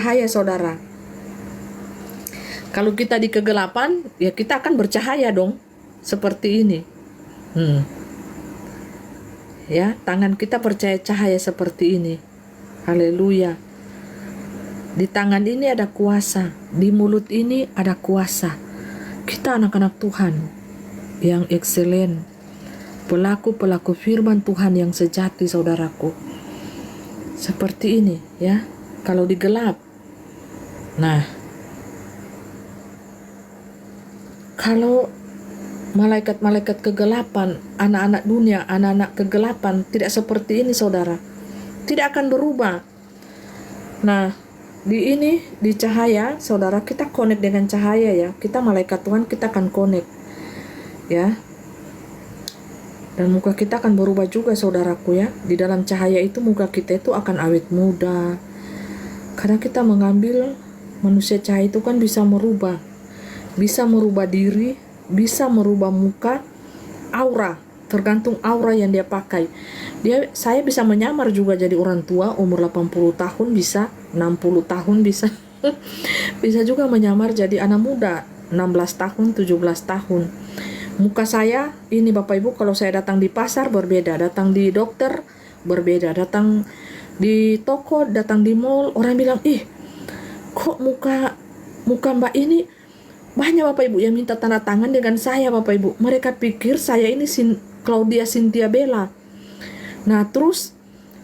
bercahaya, saudara. Kalau kita di kegelapan, ya kita akan bercahaya dong. Seperti ini. Ya, tangan kita percaya cahaya seperti ini. Haleluya. Di tangan ini ada kuasa, di mulut ini ada kuasa. Kita anak-anak Tuhan yang ekselen, pelaku-pelaku firman Tuhan yang sejati, saudaraku. Seperti ini, ya. Kalau digelap. Nah, kalau malaikat-malaikat kegelapan, anak-anak dunia, anak-anak kegelapan tidak seperti ini, saudara. Tidak akan berubah. Nah, di cahaya, saudara, kita connect dengan cahaya, ya. Kita malaikat Tuhan, kita akan connect, ya. Dan muka kita akan berubah juga, saudaraku, ya. Di dalam cahaya itu muka kita itu akan awet muda. Karena kita mengambil manusia cahaya itu kan bisa merubah diri, bisa merubah muka, aura, tergantung aura yang dia pakai. Saya bisa menyamar juga jadi orang tua, umur 80 tahun bisa, 60 tahun bisa. Bisa juga menyamar jadi anak muda, 16 tahun, 17 tahun. Muka saya ini, Bapak Ibu, kalau saya datang di pasar berbeda, datang di dokter berbeda, datang di toko, datang di mall, orang bilang, "Ih, kok muka Mbak ini banyak, Bapak Ibu, yang minta tanda tangan dengan saya, Bapak Ibu." Mereka pikir saya ini Claudia Cynthia Bella. Nah, terus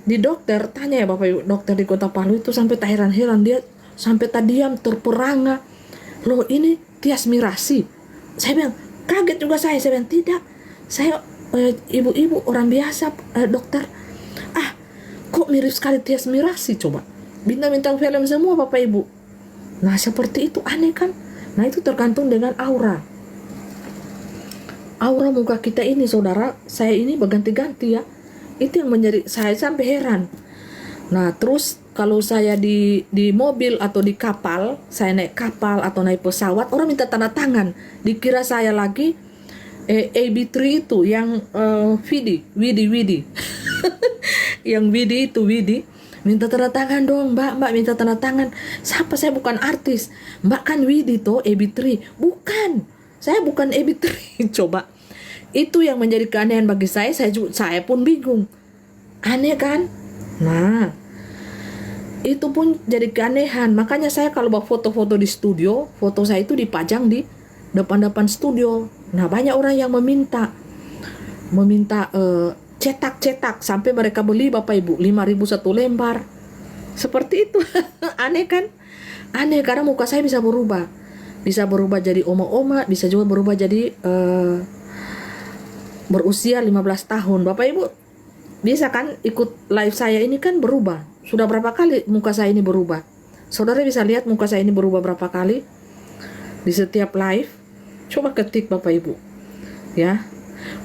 di dokter tanya, ya Bapak Ibu, dokter di Kota Palu itu sampai tak heran-heran, dia sampai tak diam, terperangah. "Loh, ini Tias Mirasih." Saya bilang, kaget juga saya bilang, "Tidak, saya ibu-ibu orang biasa, dokter." "Ah, kok mirip sekali Tias Mirasih, coba. Bintang-bintang film semua, Bapak Ibu." Nah, seperti itu, aneh kan? Nah, itu tergantung dengan aura. Aura muka kita ini, saudara, saya ini berganti-ganti, ya. Itu yang menjadi saya sampai heran. Nah, terus kalau saya di mobil atau di kapal, saya naik kapal atau naik pesawat, orang minta tanda tangan. Dikira saya lagi AB3 itu yang Widi. Yang Widi itu, minta tanda tangan dong, Mbak minta tanda tangan. Siapa? Saya bukan artis. Mbak kan Widi toh, AB3. Bukan, saya bukan AB3. Coba, itu yang menjadi keanehan bagi saya pun bingung. Aneh kan? Nah, itu pun jadi keanehan. Makanya saya kalau bawa foto-foto di studio, foto saya itu dipajang di depan-depan studio. Nah, banyak orang yang meminta cetak sampai mereka beli, Bapak Ibu, 5.000 satu lembar. Seperti itu. Aneh kan? Aneh, karena muka saya bisa berubah. Bisa berubah jadi oma-oma, bisa juga berubah jadi berusia 15 tahun. Bapak Ibu bisa kan ikut live saya ini kan berubah. Sudah berapa kali muka saya ini berubah? Saudara bisa lihat muka saya ini berubah berapa kali di setiap live. Coba ketik, Bapak Ibu, ya.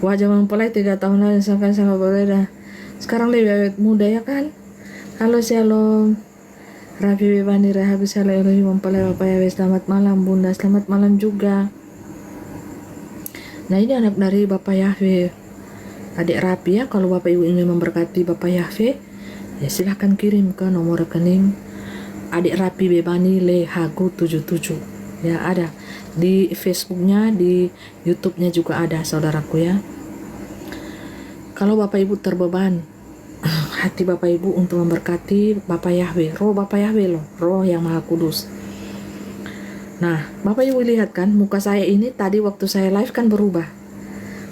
Wajah mempelai 3 tahun lalu sangat berbeda. Sekarang lebih awet muda, ya kan? Halo, shalom. Rafi Bebani Rahabi Salahi mempelai Bapak Yahweh. Selamat malam, Bunda. Selamat malam juga. Nah, ini anak dari Bapak Yahweh, adik Rapi, ya. Kalau Bapak Ibu ingin memberkati Bapak Yahweh, ya silahkan kirim ke nomor rekening adik Rapi Bebani Lehagu 77. Ya, ada di Facebooknya, di YouTube-nya juga ada, saudaraku, ya. Kalau Bapak Ibu terbeban hati Bapak Ibu untuk memberkati Bapak Yahweh, roh Bapak Yahweh loh, roh yang Maha Kudus. Nah, Bapak Ibu lihat kan, muka saya ini tadi waktu saya live kan berubah.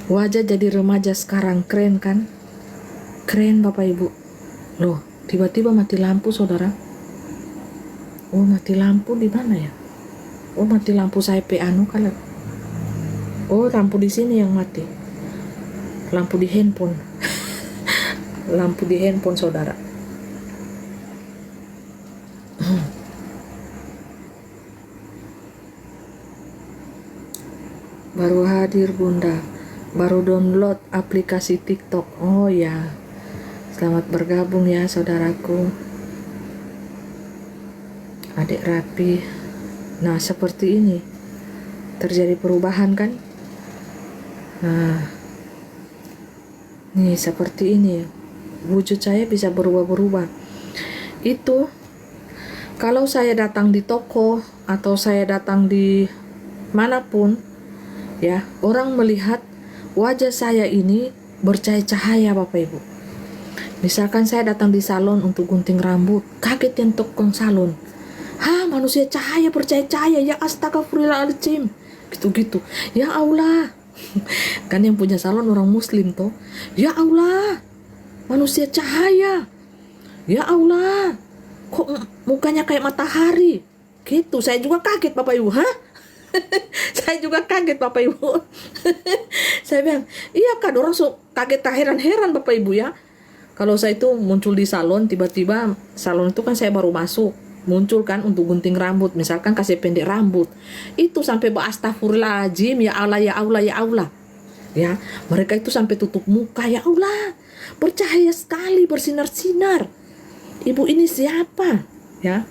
Wajah jadi remaja sekarang, keren kan? Keren, Bapak Ibu. Loh, tiba-tiba mati lampu, saudara. Oh, mati lampu di mana ya? Oh, mati lampu saya piano kali. Oh, lampu di sini yang mati. Lampu di handphone. Lampu di handphone, saudara. Baru hadir, Bunda. Baru download aplikasi TikTok. Oh ya. Selamat bergabung, ya, saudaraku. Adik Rapi. Nah, seperti ini. Terjadi perubahan kan? Nah, nih seperti ini. Wujud saya bisa berubah-berubah. Itu Kalau saya datang di toko atau saya datang di manapun, ya, orang melihat wajah saya ini bercahaya-cahaya, Bapak Ibu. Misalkan saya datang di salon untuk gunting rambut, kaget yang tukang salon. Manusia cahaya bercahaya-cahaya, ya astagfirullahaladzim. Gitu-gitu. Ya Allah. Kan yang punya salon orang muslim toh. Ya Allah. Manusia cahaya. Ya Allah. Kok mukanya kayak matahari? Gitu. Saya juga kaget, Bapak Ibu. Saya juga kaget, Bapak Ibu. Saya bilang, iya kan, orang kaget, heran-heran, Bapak Ibu ya. Kalau saya itu muncul di salon, tiba-tiba salon itu kan saya baru masuk, muncul kan untuk gunting rambut, misalkan kasih pendek rambut, itu sampai astagfirullahaladzim, ya Allah, ya Allah, ya Allah. Ya, mereka itu sampai tutup muka, ya Allah, bercahaya sekali, bersinar-sinar. Ibu ini siapa? Ya.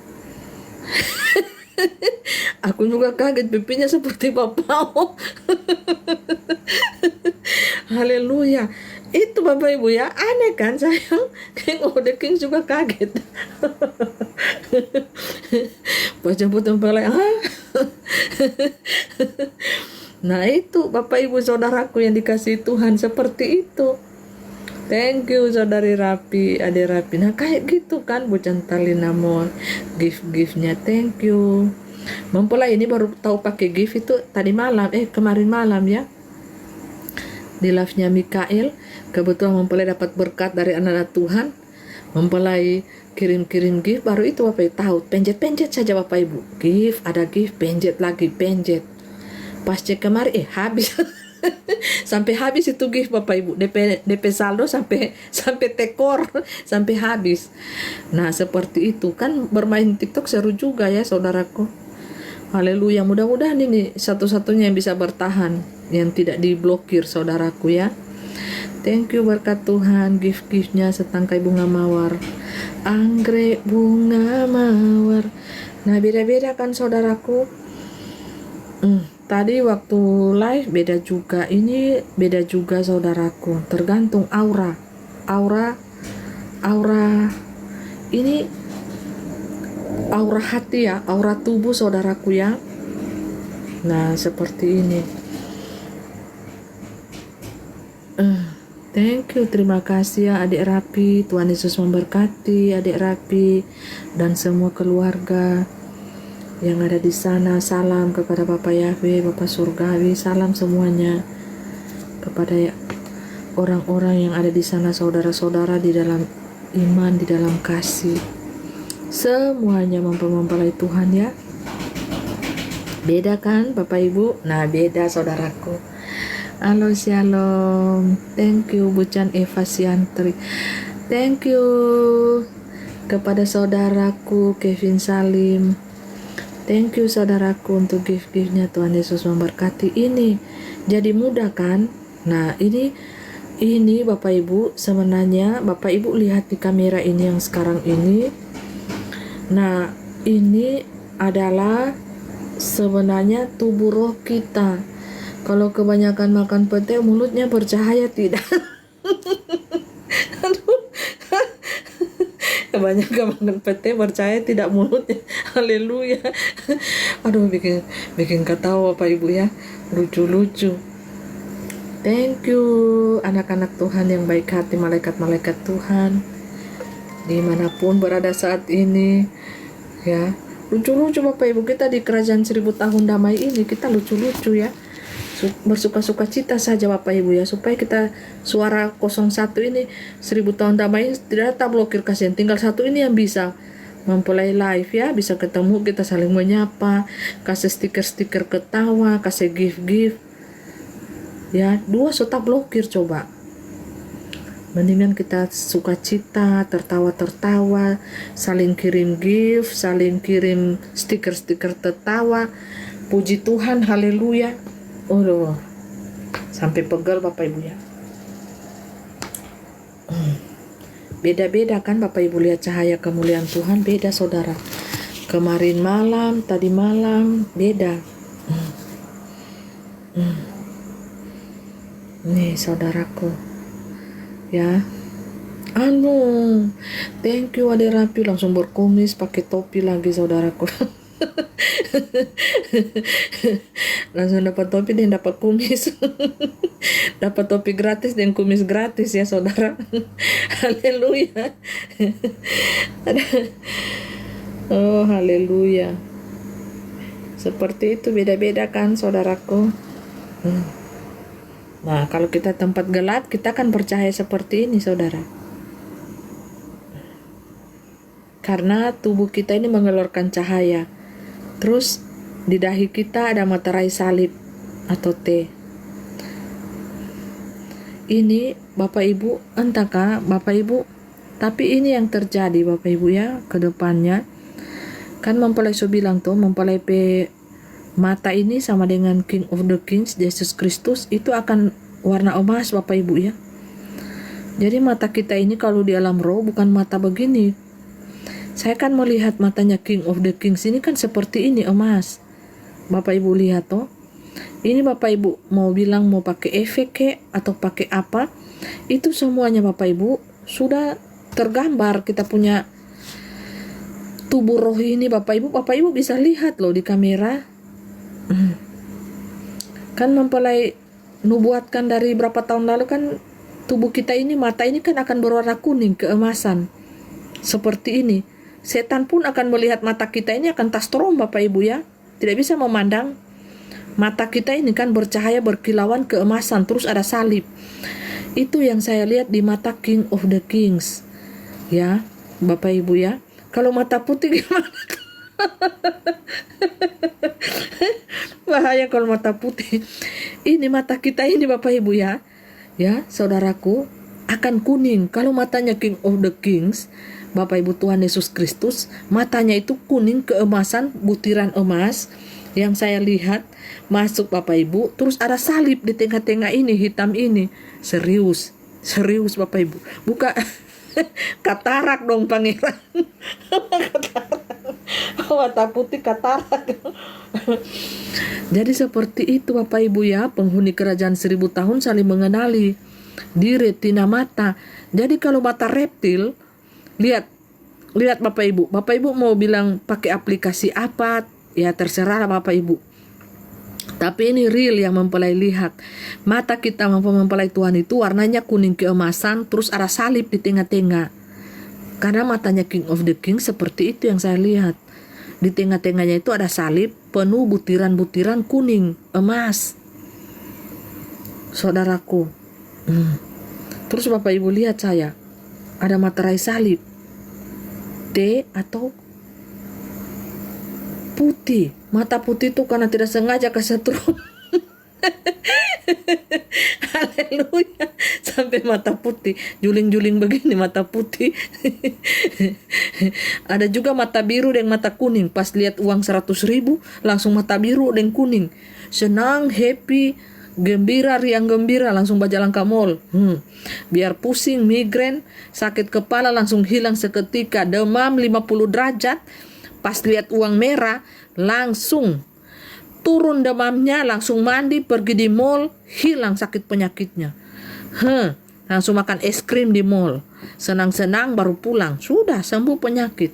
Aku juga kaget, pipinya seperti Bapak. Haleluya. Itu Bapak Ibu ya, aneh kan, sayang. King of the King juga kaget. Baca putung pelai. Nah itu Bapak Ibu saudaraku yang dikasih Tuhan, seperti itu. Thank you saudari Rapi, Ade Rapi. Nah kayak gitu kan, Bu Cantalina mau gift-giftnya, thank you. Mempelai ini baru tahu pakai gift itu tadi malam, kemarin malam ya. Di live-nya Mikael, kebetulan mempelai dapat berkat dari anak-anak Tuhan. Mempelai kirim-kirim gift, baru itu Bapak Ibu tahu, penjet-penjet saja Bapak Ibu. Gift, ada gift, penjet lagi, penjet. Pas cek kemarin, habis. Sampai habis itu gift Bapak Ibu, DP saldo sampai tekor, sampai habis. Nah seperti itu kan, bermain TikTok seru juga ya saudaraku. Haleluya, mudah-mudahan ini satu-satunya yang bisa bertahan, yang tidak diblokir saudaraku ya. Thank you berkat Tuhan, gift-giftnya setangkai bunga mawar, anggrek bunga mawar. Nah beda-beda kan saudaraku. Tadi waktu live beda juga, ini beda juga saudaraku, tergantung aura ini aura hati ya, aura tubuh saudaraku ya. Nah seperti ini. Thank you, terima kasih ya Adik Rapi. Tuhan Yesus memberkati Adik Rapi dan semua keluarga yang ada di sana. Salam kepada Bapak Yahweh, Bapak Surgawi, salam semuanya kepada orang-orang yang ada di sana, saudara-saudara di dalam iman, di dalam kasih. Semuanya mempelai Tuhan ya. Beda kan Bapak Ibu? Nah beda saudaraku. Halo shalom. Thank you Bucan Eva Siantri. Thank you kepada saudaraku Kevin Salim. Thank you saudaraku untuk gift-giftnya. Tuhan Yesus memberkati. Ini jadi mudah kan? Nah ini Bapak Ibu, sebenarnya Bapak Ibu lihat di kamera ini yang sekarang ini. Nah ini adalah sebenarnya tubuh roh kita. Kalau kebanyakan makan pete, mulutnya bercahaya tidak? Kebanyakan makan pete bercahaya tidak mulutnya. Haleluya. Aduh bikin ketawa Bapak Ibu ya, lucu-lucu. Thank you anak-anak Tuhan yang baik hati, malaikat-malaikat Tuhan dimanapun berada saat ini ya. Lucu-lucu Bapak Ibu, kita di kerajaan 1000 tahun damai ini kita lucu-lucu ya, bersuka-suka cita saja Bapak Ibu ya, supaya kita suara 01 ini 1000 tahun damai tidak blokir, kasihan tinggal satu ini yang bisa mempelai live ya, bisa ketemu, kita saling menyapa, kasih stiker-stiker ketawa, kasih gift-gift ya. Dua sota blokir, coba mendingan kita sukacita, tertawa-tertawa, saling kirim gift, saling kirim stiker-stiker tertawa. Puji Tuhan, haleluya. Sampai pegel Bapak Ibu ya. Beda-beda kan Bapak Ibu, lihat cahaya kemuliaan Tuhan beda saudara. Kemarin malam, tadi malam beda. Nih saudaraku ya, Anu, thank you Ade Rapi, langsung berkumis pakai topi lagi saudaraku. Langsung dapat topi dan dapat kumis. Dapat topi gratis dan kumis gratis ya saudara. Haleluya. Oh haleluya. Seperti itu, beda-beda kan saudaraku. Nah kalau kita tempat gelap, kita akan percaya seperti ini saudara. Karena tubuh kita ini mengeluarkan cahaya. Terus di dahi kita ada materai salib atau T. Ini Bapak Ibu, entahkah Bapak Ibu, tapi ini yang terjadi Bapak Ibu ya ke depannya. Kan mempelai so bilang tuh, mempelai pe mata ini sama dengan King of the Kings, Yesus Kristus, itu akan warna emas Bapak Ibu ya. Jadi mata kita ini kalau di alam roh bukan mata begini. Saya kan melihat matanya King of the Kings ini kan seperti ini, emas. Bapak Ibu lihat toh. Ini Bapak Ibu mau bilang mau pakai efek kek atau pakai apa, itu semuanya Bapak Ibu sudah tergambar. Kita punya tubuh roh ini Bapak Ibu bisa lihat loh di kamera. Kan mempelai nubuatkan dari berapa tahun lalu kan tubuh kita ini, mata ini kan akan berwarna kuning keemasan. Seperti ini. Setan pun akan melihat mata kita ini akan tastrom Bapak Ibu ya. Tidak bisa memandang. Mata kita ini kan bercahaya berkilauan keemasan, terus ada salib. Itu yang saya lihat di mata King of the Kings. Ya, Bapak Ibu ya. Kalau mata putih gimana? Bahaya kalau mata putih. Ini mata kita ini Bapak Ibu ya. Ya, saudaraku, akan kuning. Kalau matanya King of the Kings, Bapak Ibu Tuhan Yesus Kristus, matanya itu kuning keemasan, butiran emas yang saya lihat masuk Bapak Ibu. Terus ada salib di tengah-tengah ini, hitam ini. Serius Bapak Ibu. Buka katarak dong pangeran. Mata putih katarak. Jadi seperti itu Bapak Ibu ya, penghuni kerajaan 1000 tahun saling mengenali di retina mata. Jadi kalau mata reptil, lihat Bapak Ibu mau bilang pakai aplikasi apa, ya terserah Bapak Ibu. Tapi ini real yang mempelai lihat. Mata kita mempelai Tuhan itu warnanya kuning keemasan, terus ada salib di tengah-tengah. Karena matanya King of the King seperti itu yang saya lihat. Di tengah-tengahnya itu ada salib penuh butiran-butiran kuning emas. Saudaraku. Terus Bapak Ibu lihat saya. Ada materai salib. T atau putih. Mata putih itu karena tidak sengaja kesetrum. Haleluya. Sampai mata putih, juling-juling begini mata putih. Ada juga mata biru dan mata kuning. Pas lihat uang 100.000 langsung mata biru dan kuning. Senang, happy, gembira, riang gembira, langsung berjalan ke mall. Biar pusing, migrain, sakit kepala langsung hilang seketika. Demam 50 derajat. Pas lihat uang merah langsung turun demamnya, langsung mandi, pergi di mall, hilang sakit penyakitnya. Langsung makan es krim di mall. Senang-senang baru pulang, sudah sembuh penyakit.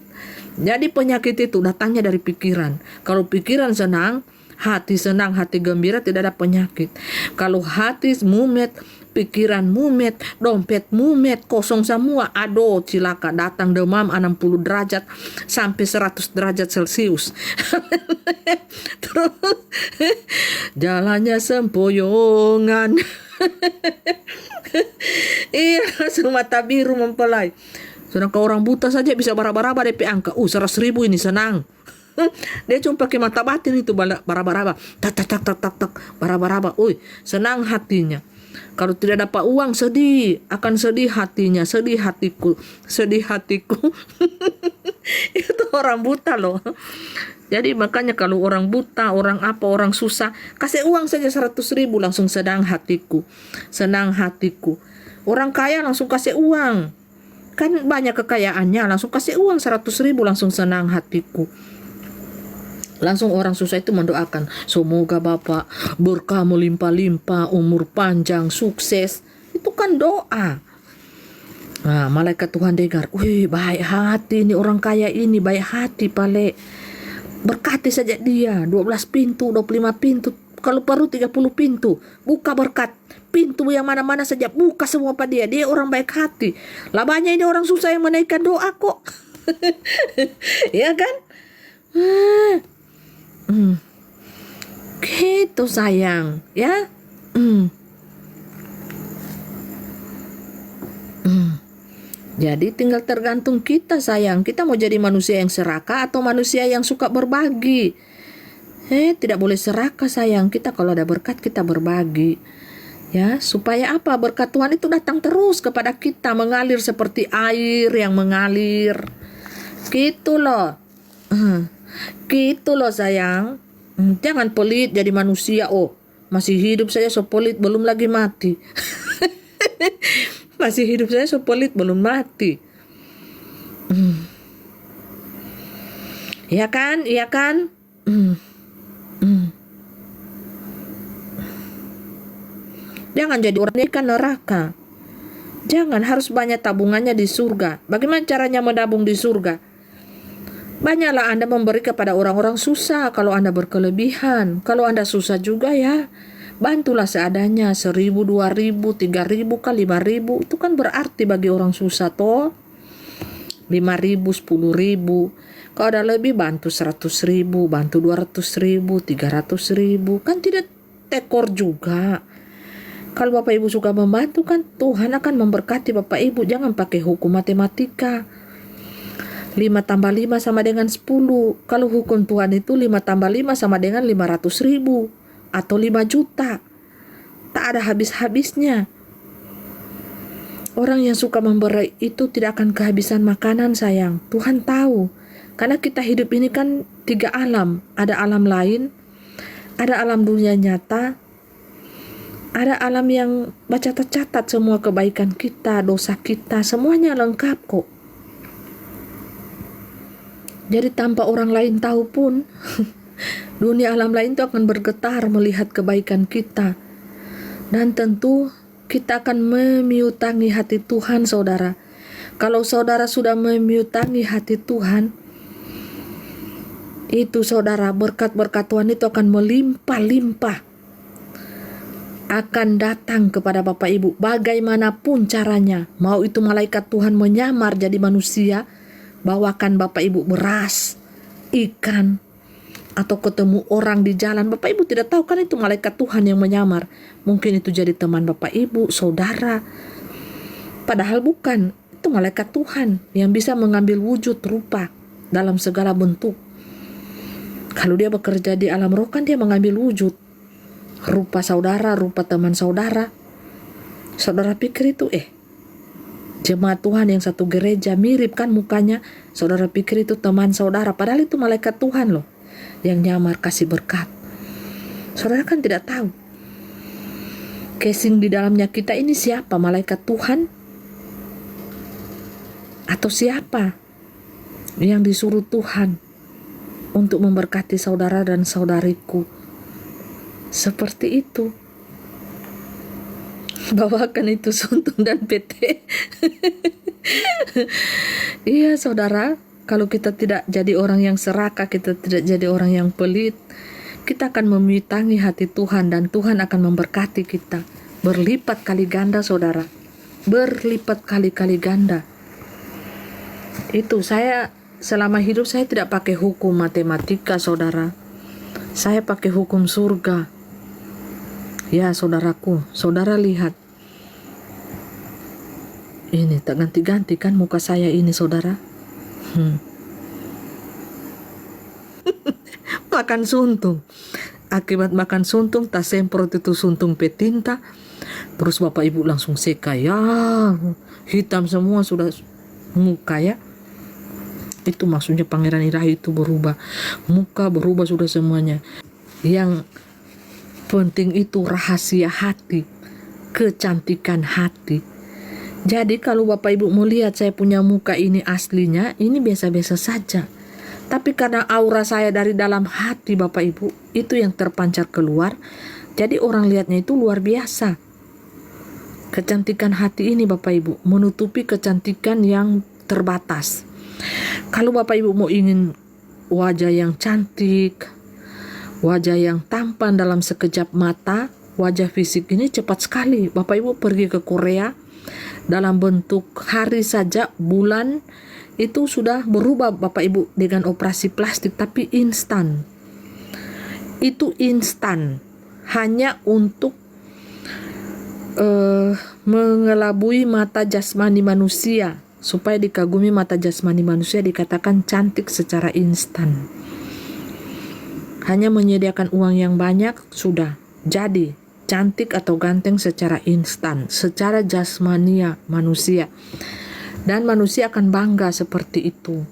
Jadi penyakit itu datangnya dari pikiran. Kalau pikiran senang, hati gembira, tidak ada penyakit. Kalau hati mumet, pikiran mumet, dompet mumet, kosong semua, aduh cilaka, datang demam 60 derajat sampai 100 derajat Celcius. Terus jalannya sempoyongan. Iya, langsung mata biru mempelai. Sedangkan orang buta saja bisa baraba-raba DP angka. 100.000 ini senang. Dia cuma pakai mata batin itu baraba-raba. Tak baraba-raba. Senang hatinya. Kalau tidak dapat uang sedih, akan sedih hatinya, sedih hatiku. Itu orang buta loh. Jadi makanya kalau orang buta, orang apa, orang susah, kasih uang saja 100.000 langsung senang hatiku. Orang kaya langsung kasih uang. Kan banyak kekayaannya, langsung kasih uang 100.000 langsung senang hatiku. Langsung orang susah itu mendoakan, semoga Bapak berkah melimpah-limpah, umur panjang, sukses. Itu kan doa. Nah, malaikat Tuhan dengar, wih baik hati ini orang kaya ini, baik hati pale. Berkati saja dia, 12 pintu, 25 pintu, kalau perlu 30 pintu, buka berkat. Pintu yang mana-mana saja, buka semua pada dia. Dia orang baik hati. Lah banyak ini orang susah yang menaikkan doa kok. Ya kan? Gitu sayang, ya. Jadi tinggal tergantung kita sayang. Kita mau jadi manusia yang serakah atau manusia yang suka berbagi. Tidak boleh serakah sayang. Kita kalau ada berkat kita berbagi. Ya, supaya apa? Berkat Tuhan itu datang terus kepada kita, mengalir seperti air yang mengalir. Gitu loh. Gitu loh sayang. Jangan pelit jadi manusia. Oh, masih hidup saja so pelit, belum lagi mati. Masih hidup saya so pelit, belum mati. Iya kan? Iya kan? Jangan jadi orang ikan neraka. Jangan, harus banyak tabungannya di surga. Bagaimana caranya menabung di surga? Banyaklah Anda memberi kepada orang-orang susah kalau Anda berkelebihan. Kalau Anda susah juga ya, bantulah seadanya, 1.000, 2.000, 3.000 kali 5.000. Itu kan berarti bagi orang susah toh. 5.000, 10.000. Kalau ada lebih bantu 100.000, bantu 200.000, 300.000. Kan tidak tekor juga. Kalau Bapak Ibu suka membantu kan Tuhan akan memberkati Bapak Ibu. Jangan pakai hukum matematika. 5 tambah 5 sama dengan 10. Kalau hukum Tuhan itu 5 tambah 5 sama dengan 500.000 atau 5 juta. Tak ada habis-habisnya. Orang yang suka memberi itu tidak akan kehabisan makanan sayang. Tuhan tahu. Karena kita hidup ini kan 3 alam. Ada alam lain, ada alam dunia nyata, ada alam yang baca tercatat semua kebaikan kita, dosa kita, semuanya lengkap kok. Jadi tanpa orang lain tahu pun, dunia alam lain itu akan bergetar melihat kebaikan kita. Dan tentu kita akan memiutangi hati Tuhan, saudara. Kalau saudara sudah memiutangi hati Tuhan, itu saudara, berkat-berkat Tuhan itu akan melimpah-limpah. Akan datang kepada Bapak Ibu bagaimanapun caranya. Mau itu malaikat Tuhan menyamar jadi manusia, bawakan Bapak Ibu beras, ikan, atau ketemu orang di jalan. Bapak Ibu tidak tahu kan itu malaikat Tuhan yang menyamar. Mungkin itu jadi teman Bapak Ibu, saudara. Padahal bukan. Itu malaikat Tuhan yang bisa mengambil wujud rupa dalam segala bentuk. Kalau dia bekerja di alam roh kan dia mengambil wujud rupa saudara, rupa teman saudara. Saudara pikir itu jemaat Tuhan yang satu gereja mirip kan mukanya. Saudara pikir itu teman saudara, padahal itu malaikat Tuhan loh yang nyamar kasih berkat. Saudara kan tidak tahu casing di dalamnya kita ini siapa, malaikat Tuhan atau siapa yang disuruh Tuhan untuk memberkati saudara dan saudariku. Seperti itu. Bawakan itu suntung dan PT. Iya saudara, kalau kita tidak jadi orang yang serakah, kita tidak jadi orang yang pelit, kita akan memiutangi hati Tuhan dan Tuhan akan memberkati kita. Berlipat kali ganda saudara. Berlipat kali-kali ganda. Itu saya selama hidup saya tidak pakai hukum matematika saudara. Saya pakai hukum surga. Ya saudaraku, saudara lihat. Ini tak ganti-ganti kan muka saya ini saudara. Makan suntung. Akibat makan suntung tak semprot itu suntung petinta. Terus Bapak Ibu langsung seka. Ya hitam semua sudah muka ya. Itu maksudnya Pangeran Ilahi itu berubah. Muka berubah sudah semuanya. Yang penting itu rahasia hati, kecantikan hati. Jadi kalau Bapak Ibu mau lihat saya punya muka ini aslinya, ini biasa-biasa saja. Tapi karena aura saya dari dalam hati Bapak Ibu, itu yang terpancar keluar. Jadi orang lihatnya itu luar biasa. Kecantikan hati ini Bapak Ibu menutupi kecantikan yang terbatas. Kalau Bapak Ibu mau ingin wajah yang cantik, wajah yang tampan dalam sekejap mata, wajah fisik ini cepat sekali. Bapak Ibu pergi ke Korea, dalam bentuk hari saja, bulan, itu sudah berubah Bapak Ibu dengan operasi plastik, tapi instan. Itu instan, hanya untuk mengelabui mata jasmani manusia, supaya dikagumi mata jasmani manusia, dikatakan cantik secara instan. Hanya menyediakan uang yang banyak, sudah jadi cantik atau ganteng secara instan, secara jasmania manusia. Dan manusia akan bangga seperti itu.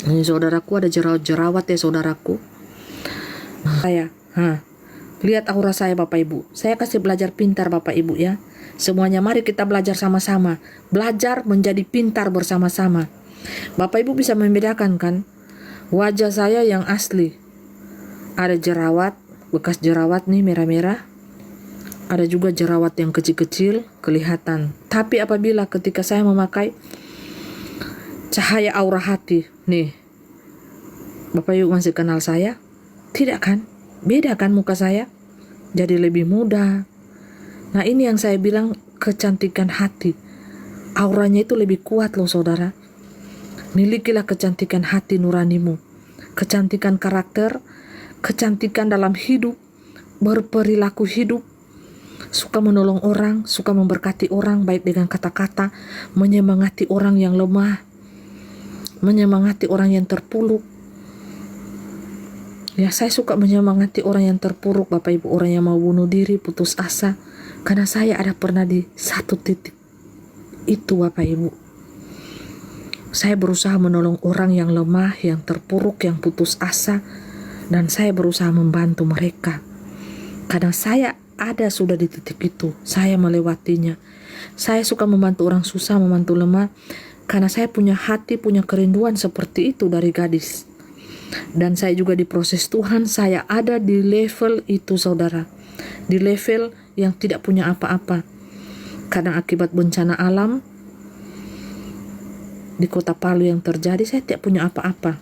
Ini saudaraku, ada jerawat-jerawat ya saudaraku. Saya, lihat aura saya Bapak Ibu. Saya kasih belajar pintar Bapak Ibu ya. Semuanya mari kita belajar sama-sama. Belajar menjadi pintar bersama-sama. Bapak Ibu bisa membedakan kan? Wajah saya yang asli. Ada jerawat, bekas jerawat nih merah-merah. Ada juga jerawat yang kecil-kecil kelihatan. Tapi apabila ketika saya memakai cahaya aura hati, nih. Bapak Ibu masih kenal saya? Tidak kan? Beda kan muka saya? Jadi lebih muda. Nah ini yang saya bilang kecantikan hati. Auranya itu lebih kuat loh saudara. Milikilah kecantikan hati nuranimu. Kecantikan karakter, kecantikan dalam hidup, berperilaku hidup. Suka menolong orang, suka memberkati orang baik dengan kata-kata, menyemangati orang yang lemah, menyemangati orang yang terpuruk. Ya, saya suka menyemangati orang yang terpuruk Bapak Ibu, orang yang mau bunuh diri, putus asa. Karena saya ada pernah di satu titik itu Bapak Ibu. Saya berusaha menolong orang yang lemah, yang terpuruk, yang putus asa. Dan saya berusaha membantu mereka. Karena saya ada sudah di titik itu, saya melewatinya. Saya suka membantu orang susah, membantu lemah. Karena saya punya hati, punya kerinduan seperti itu dari gadis. Dan saya juga diproses Tuhan, saya ada di level itu saudara. Di level yang tidak punya apa-apa. Kadang akibat bencana alam di kota Palu yang terjadi, saya tidak punya apa-apa.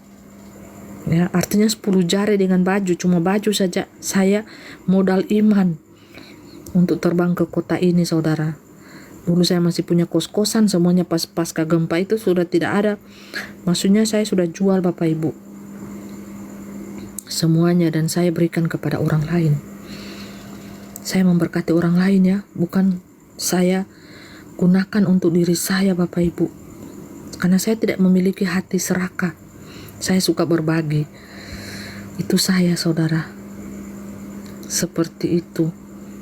Ya, artinya 10 jari dengan baju, cuma baju saja. Saya modal iman untuk terbang ke kota ini saudara. Dulu saya masih punya kos-kosan, semuanya pasca gempa itu sudah tidak ada. Maksudnya saya sudah jual Bapak Ibu. Semuanya, dan saya berikan kepada orang lain. Saya memberkati orang lain ya, bukan saya gunakan untuk diri saya Bapak Ibu. Karena saya tidak memiliki hati serakah. Saya suka berbagi. Itu saya saudara. Seperti itu.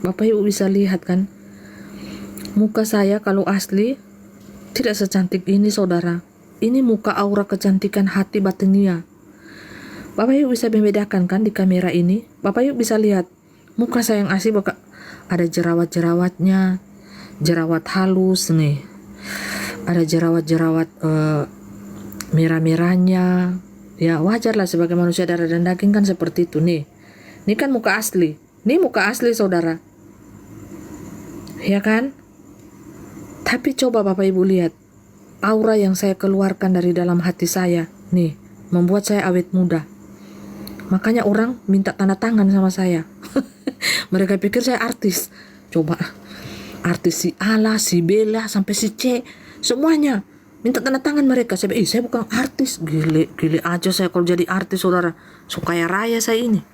Bapak Ibu bisa lihat kan, muka saya kalau asli tidak secantik ini saudara. Ini muka aura kecantikan hati batinia. Bapak Ibu bisa membedakan kan di kamera ini. Bapak Ibu bisa lihat muka saya yang asli ada jerawat-jerawatnya, jerawat halus nih. Ada jerawat-jerawat merah-merahnya. Ya wajarlah sebagai manusia darah dan daging kan seperti itu nih. Ini kan muka asli. Ini muka asli saudara. Ya kan? Tapi coba Bapak Ibu lihat aura yang saya keluarkan dari dalam hati saya. Nih, membuat saya awet muda. Makanya orang minta tanda tangan sama saya. Mereka pikir saya artis. Coba, artis si Ala, si Bella, sampai si C, semuanya minta tanda tangan mereka. Saya bukan artis. Gile aja saya kalau jadi artis saudara. So kaya raya saya ini.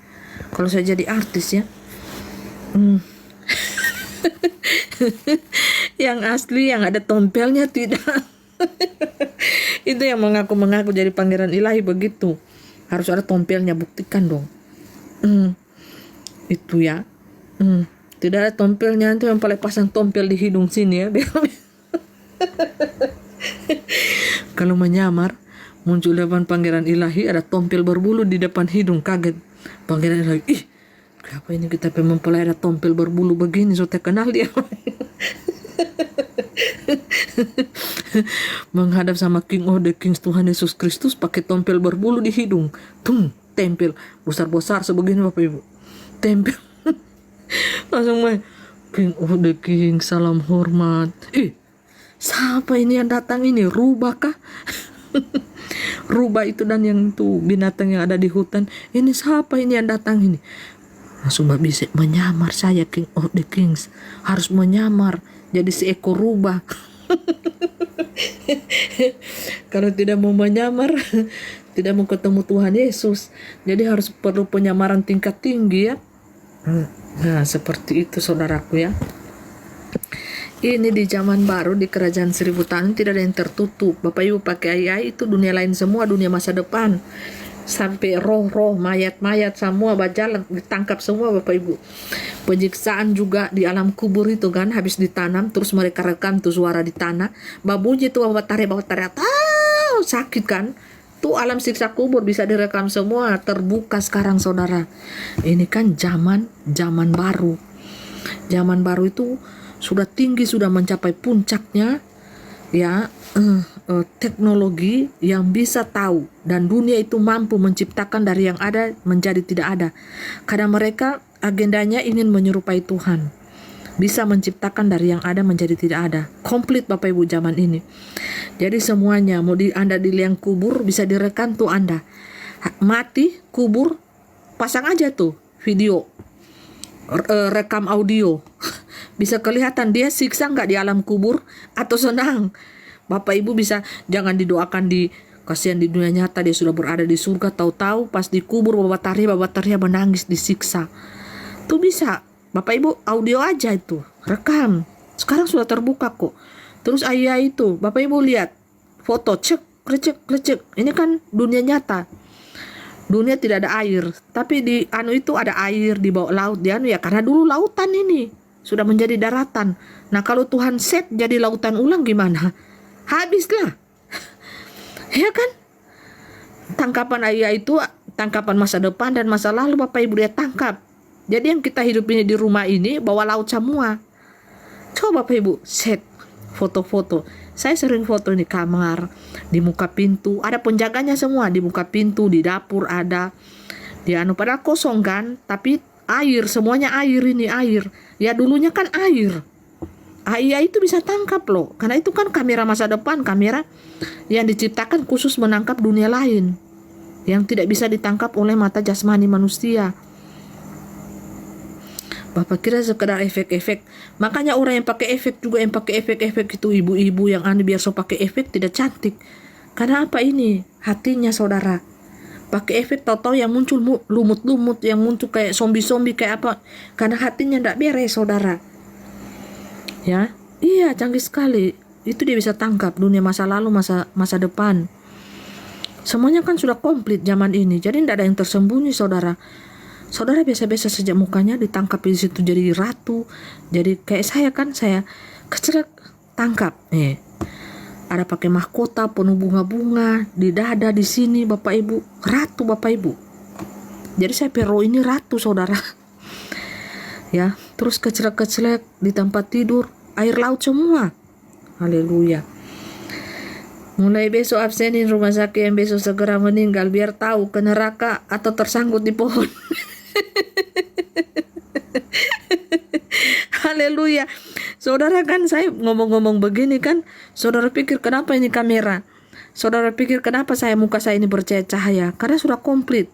Kalau saya jadi artis ya. Yang asli, yang ada tompelnya tidak. Itu yang mengaku jadi pangeran ilahi begitu. Harus ada tompelnya, buktikan dong. Itu ya. Tidak ada tompelnya, nanti yang paling pasang tompel di hidung sini ya. Kalau menyamar, muncul depan pangeran ilahi, ada tompel berbulu di depan hidung, kaget. Pangeran ilahi, ih, kenapa ini kita mempelai ada tompel berbulu begini, so terkenal dia. Menghadap sama King of the Kings Tuhan Yesus Kristus pakai tompel berbulu di hidung. Tempel besar-besar sebegini Bapak Ibu. Tempel. Langsung main. King of the King, salam hormat. Siapa ini yang datang ini? Rubah kah? Rubah itu dan yang itu binatang yang ada di hutan. Ini siapa ini yang datang ini? Langsung bisa menyamar saya, King of the Kings. Harus menyamar jadi seekor rubah. Kalau tidak mau menyamar, tidak mau ketemu Tuhan Yesus, jadi harus perlu penyamaran tingkat tinggi ya. Nah, seperti itu saudaraku ya. Ini di zaman baru, di kerajaan 1000 tahun tidak ada yang tertutup. Bapak Ibu pakai AI itu dunia lain semua, dunia masa depan. Sampai roh-roh, mayat-mayat semua berjalan, ditangkap semua Bapak Ibu. Penyiksaan juga di alam kubur itu kan, habis ditanam, terus mereka rekam tuh suara di tanah. Babunyi tuh bawa tarik, sakit kan. Tuh alam siksa kubur bisa direkam semua, terbuka sekarang saudara. Ini kan zaman baru. Zaman baru itu sudah tinggi, sudah mencapai puncaknya ya, teknologi yang bisa tahu, dan dunia itu mampu menciptakan dari yang ada menjadi tidak ada, karena mereka agendanya ingin menyerupai Tuhan, bisa menciptakan dari yang ada menjadi tidak ada. Komplit Bapak Ibu zaman ini. Jadi semuanya, mau Anda di liang kubur bisa direkam tuh, Anda mati kubur, pasang aja tuh video, rekam audio. Bisa kelihatan dia siksa nggak di alam kubur atau senang. Bapak Ibu bisa, jangan didoakan di kasihan di dunia nyata, dia sudah berada di surga, tahu-tahu pas di kubur Bapak Taria menangis disiksa. Tuh bisa Bapak Ibu audio aja itu, rekam. Sekarang sudah terbuka kok. Terus ayah itu Bapak Ibu lihat foto, cek. Ini kan dunia nyata. Dunia tidak ada air, tapi di itu ada air di bawah laut ya karena dulu lautan ini sudah menjadi daratan. Nah, kalau Tuhan set jadi lautan ulang gimana? Habislah. Ya kan? Tangkapan ayah itu tangkapan masa depan dan masa lalu Bapak Ibu dia tangkap. Jadi yang kita hidup ini di rumah ini bawah laut semua. Coba Bapak Ibu set foto-foto. Saya sering foto di kamar, di muka pintu, ada penjaganya semua, di muka pintu, di dapur ada. Di padahal kosong kan, tapi air, semuanya air ini air. Ya dulunya kan air. AI itu bisa tangkap loh, karena itu kan kamera masa depan, kamera yang diciptakan khusus menangkap dunia lain yang tidak bisa ditangkap oleh mata jasmani manusia. Bapak kira sekedar efek-efek. Makanya orang yang pakai efek juga, yang pakai efek-efek itu ibu-ibu yang biar so pakai efek tidak cantik. Karena apa ini? Hatinya saudara. Pakai efek tahu-tahu yang muncul lumut-lumut, yang muncul kayak zombie-zombie kayak apa. Karena hatinya tidak beres saudara. Ya, iya canggih sekali. Itu dia bisa tangkap dunia masa lalu, masa depan. Semuanya kan sudah komplit zaman ini. Jadi tidak ada yang tersembunyi saudara. Saudara biasa-biasa sejak mukanya ditangkap di situ jadi ratu. Jadi kayak saya kan, saya kecelek tangkap. Ada pakai mahkota penuh bunga-bunga di dada di sini Bapak Ibu, ratu Bapak Ibu. Jadi saya pero ini ratu saudara. Ya, terus kecelek-kecelek di tempat tidur, air laut semua. Haleluya. Mulai besok absenin rumah sakit, yang besok segera meninggal biar tahu ke neraka atau tersangkut di pohon. Haleluya. Saudara kan saya ngomong-ngomong begini kan, saudara pikir kenapa ini kamera? Saudara pikir kenapa muka saya ini bercahaya? Karena sudah komplit.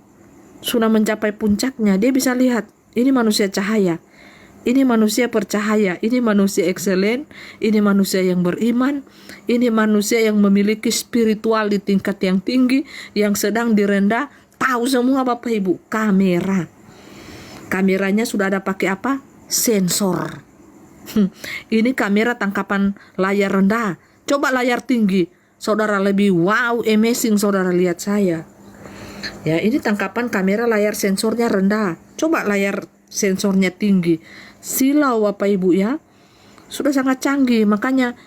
Sudah mencapai puncaknya. Dia bisa lihat, ini manusia cahaya. Ini manusia percahaya, ini manusia excellent, ini manusia yang beriman, ini manusia yang memiliki spiritual di tingkat yang tinggi, yang sedang direndah. Tahu semua Bapak Ibu, kamera. Kameranya sudah ada pakai apa? Sensor. Ini kamera tangkapan layar rendah. Coba layar tinggi, saudara lebih wow, amazing saudara lihat saya. Ya, ini tangkapan kamera layar sensornya rendah. Coba layar sensornya tinggi. Silau Bapak Ibu ya. Sudah sangat canggih. Makanya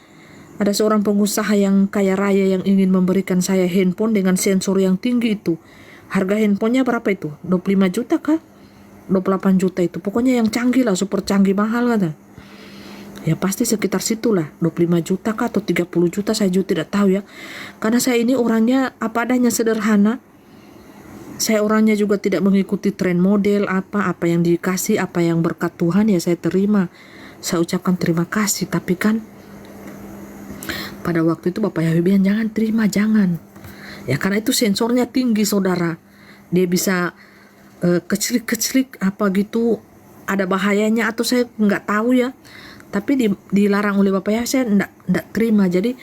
ada seorang pengusaha yang kaya raya yang ingin memberikan saya handphone dengan sensor yang tinggi itu. Harga handphonenya berapa itu? 25 juta kah? 28 juta itu. Pokoknya yang canggih lah, super canggih, mahal kan. Ya pasti sekitar situlah, 25 juta kah atau 30 juta, saya juga tidak tahu ya. Karena saya ini orangnya apa adanya, sederhana. Saya orangnya juga tidak mengikuti tren model, apa yang dikasih, apa yang berkat Tuhan ya saya terima. saya ucapkan terima kasih. Tapi kan pada waktu itu Bapak Yahweh bilang jangan terima, jangan. Ya karena itu sensornya tinggi saudara. Dia bisa kecil-kecil apa gitu, ada bahayanya atau saya nggak tahu ya. Tapi dilarang oleh Bapak Yahweh, saya nggak terima. Jadi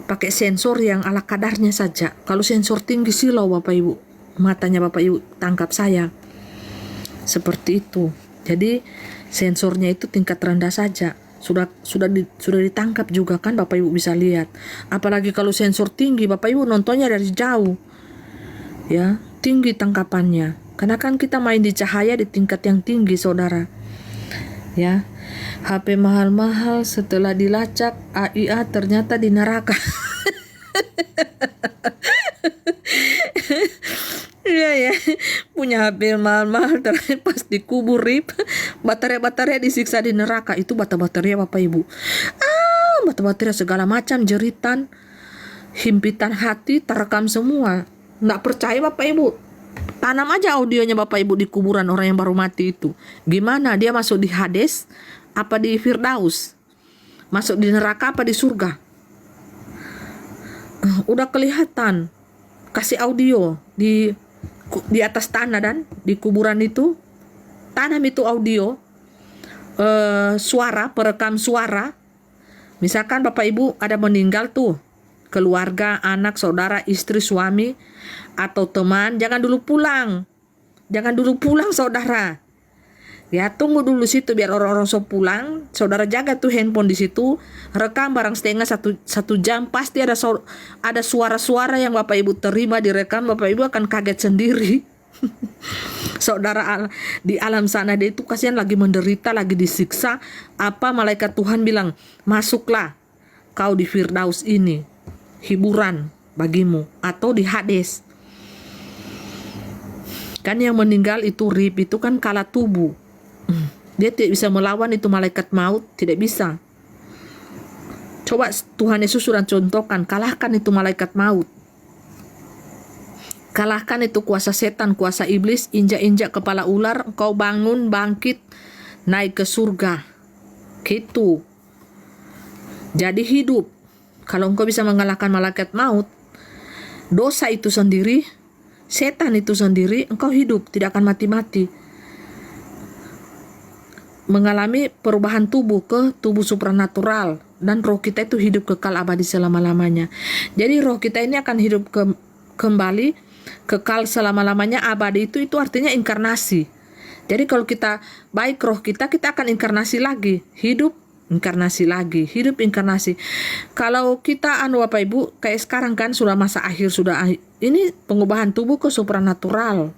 pakai sensor yang ala kadarnya saja. Kalau sensor tinggi silau Bapak Ibu, matanya Bapak Ibu tangkap saya. Seperti itu. Jadi sensornya itu tingkat rendah saja. Sudah ditangkap juga kan Bapak Ibu bisa lihat. Apalagi kalau sensor tinggi Bapak Ibu nontonnya dari jauh. Ya, tinggi tangkapannya. Karena kan kita main di cahaya di tingkat yang tinggi saudara. Ya. HP mahal-mahal setelah dilacak AIA ternyata di neraka. Iya ya, punya HP mahal-mahal terakhir pas dikubur rip, baterai disiksa di neraka. Itu baterai Bapak Ibu. Baterai segala macam jeritan, himpitan hati terekam semua. Nggak percaya Bapak Ibu? Tanam aja audionya Bapak Ibu di kuburan orang yang baru mati itu. Gimana dia masuk di Hades apa di Firdaus? Masuk di neraka apa di surga? Udah kelihatan. Kasih audio di atas tanah dan di kuburan itu. Tanam itu audio, suara, perekam suara. Misalkan Bapak Ibu ada meninggal tuh, keluarga, anak, saudara, istri, suami, atau teman, jangan dulu pulang. Jangan dulu pulang saudara. Ya tunggu dulu situ biar orang-orang so pulang. Saudara jaga tuh handphone di situ, rekam barang setengah satu jam. Pasti ada suara-suara yang Bapak Ibu terima direkam. Bapak Ibu akan kaget sendiri. Saudara di alam sana dia itu kasihan lagi menderita, lagi disiksa. Apa malaikat Tuhan bilang, masuklah kau di Firdaus ini, hiburan bagimu, atau di Hades. Kan yang meninggal itu rib, itu kan kala tubuh. Dia tidak bisa melawan itu malaikat maut, tidak bisa. Coba Tuhan Yesus sudah contohkan, kalahkan itu malaikat maut. Kalahkan itu kuasa setan, kuasa iblis, injak-injak kepala ular, engkau bangun, bangkit, naik ke surga. Gitu. Jadi hidup. Kalau engkau bisa mengalahkan malaikat maut, dosa itu sendiri, setan itu sendiri, engkau hidup, tidak akan mati-mati. Mengalami perubahan tubuh ke tubuh supranatural, dan roh kita itu hidup kekal abadi selama-lamanya. Jadi roh kita ini akan hidup kembali kekal selama-lamanya abadi, itu artinya inkarnasi. Jadi kalau kita baik roh kita akan inkarnasi lagi, hidup inkarnasi lagi, hidup inkarnasi. Kalau kita Bapak Ibu kayak sekarang kan sudah masa akhir, ini pengubahan tubuh ke supranatural.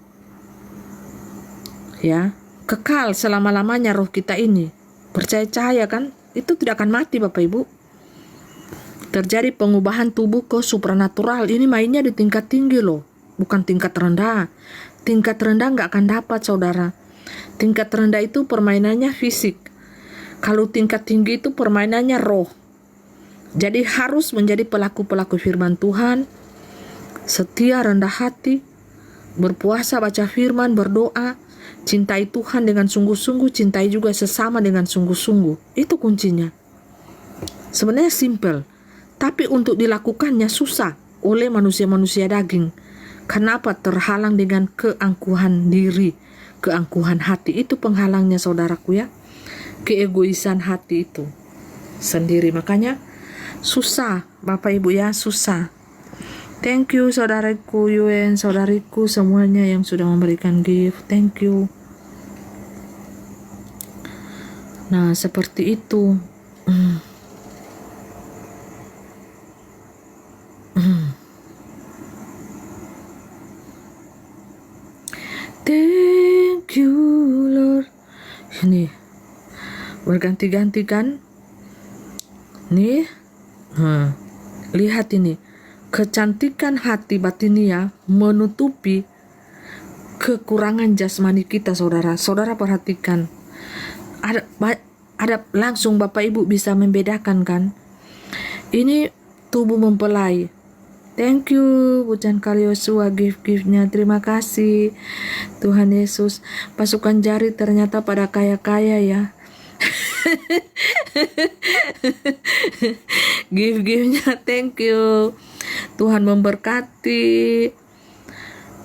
Ya. Kekal selama-lamanya roh kita ini. Percaya kan? Itu tidak akan mati Bapak Ibu. Terjadi pengubahan tubuh ke supranatural. Ini mainnya di tingkat tinggi loh. Bukan tingkat rendah. Tingkat rendah nggak akan dapat saudara. Tingkat rendah itu permainannya fisik. Kalau tingkat tinggi itu permainannya roh. Jadi harus menjadi pelaku-pelaku firman Tuhan. Setia, rendah hati. Berpuasa, baca firman, berdoa. Cintai Tuhan dengan sungguh-sungguh, cintai juga sesama dengan sungguh-sungguh. Itu kuncinya. Sebenarnya simple, tapi untuk dilakukannya susah oleh manusia-manusia daging. Kenapa? Terhalang dengan keangkuhan diri, keangkuhan hati. Itu penghalangnya saudaraku ya. Keegoisan hati itu sendiri. Makanya susah Bapak Ibu ya, susah. Thank you saudaraku Yuen, saudariku semuanya yang sudah memberikan gift. Thank you. Nah, seperti itu. Thank you Lord. Ini berganti-ganti kan? Nih. Lihat ini. Kecantikan hati batinia menutupi kekurangan jasmani kita saudara. Saudara perhatikan. Ada langsung Bapak Ibu bisa membedakan kan. Ini tubuh mempelai. Thank you Bucan Kaliosua gift-giftnya. Terima kasih Tuhan Yesus. Pasukan jari ternyata pada kaya-kaya ya. Gift-giftnya, thank you. Tuhan memberkati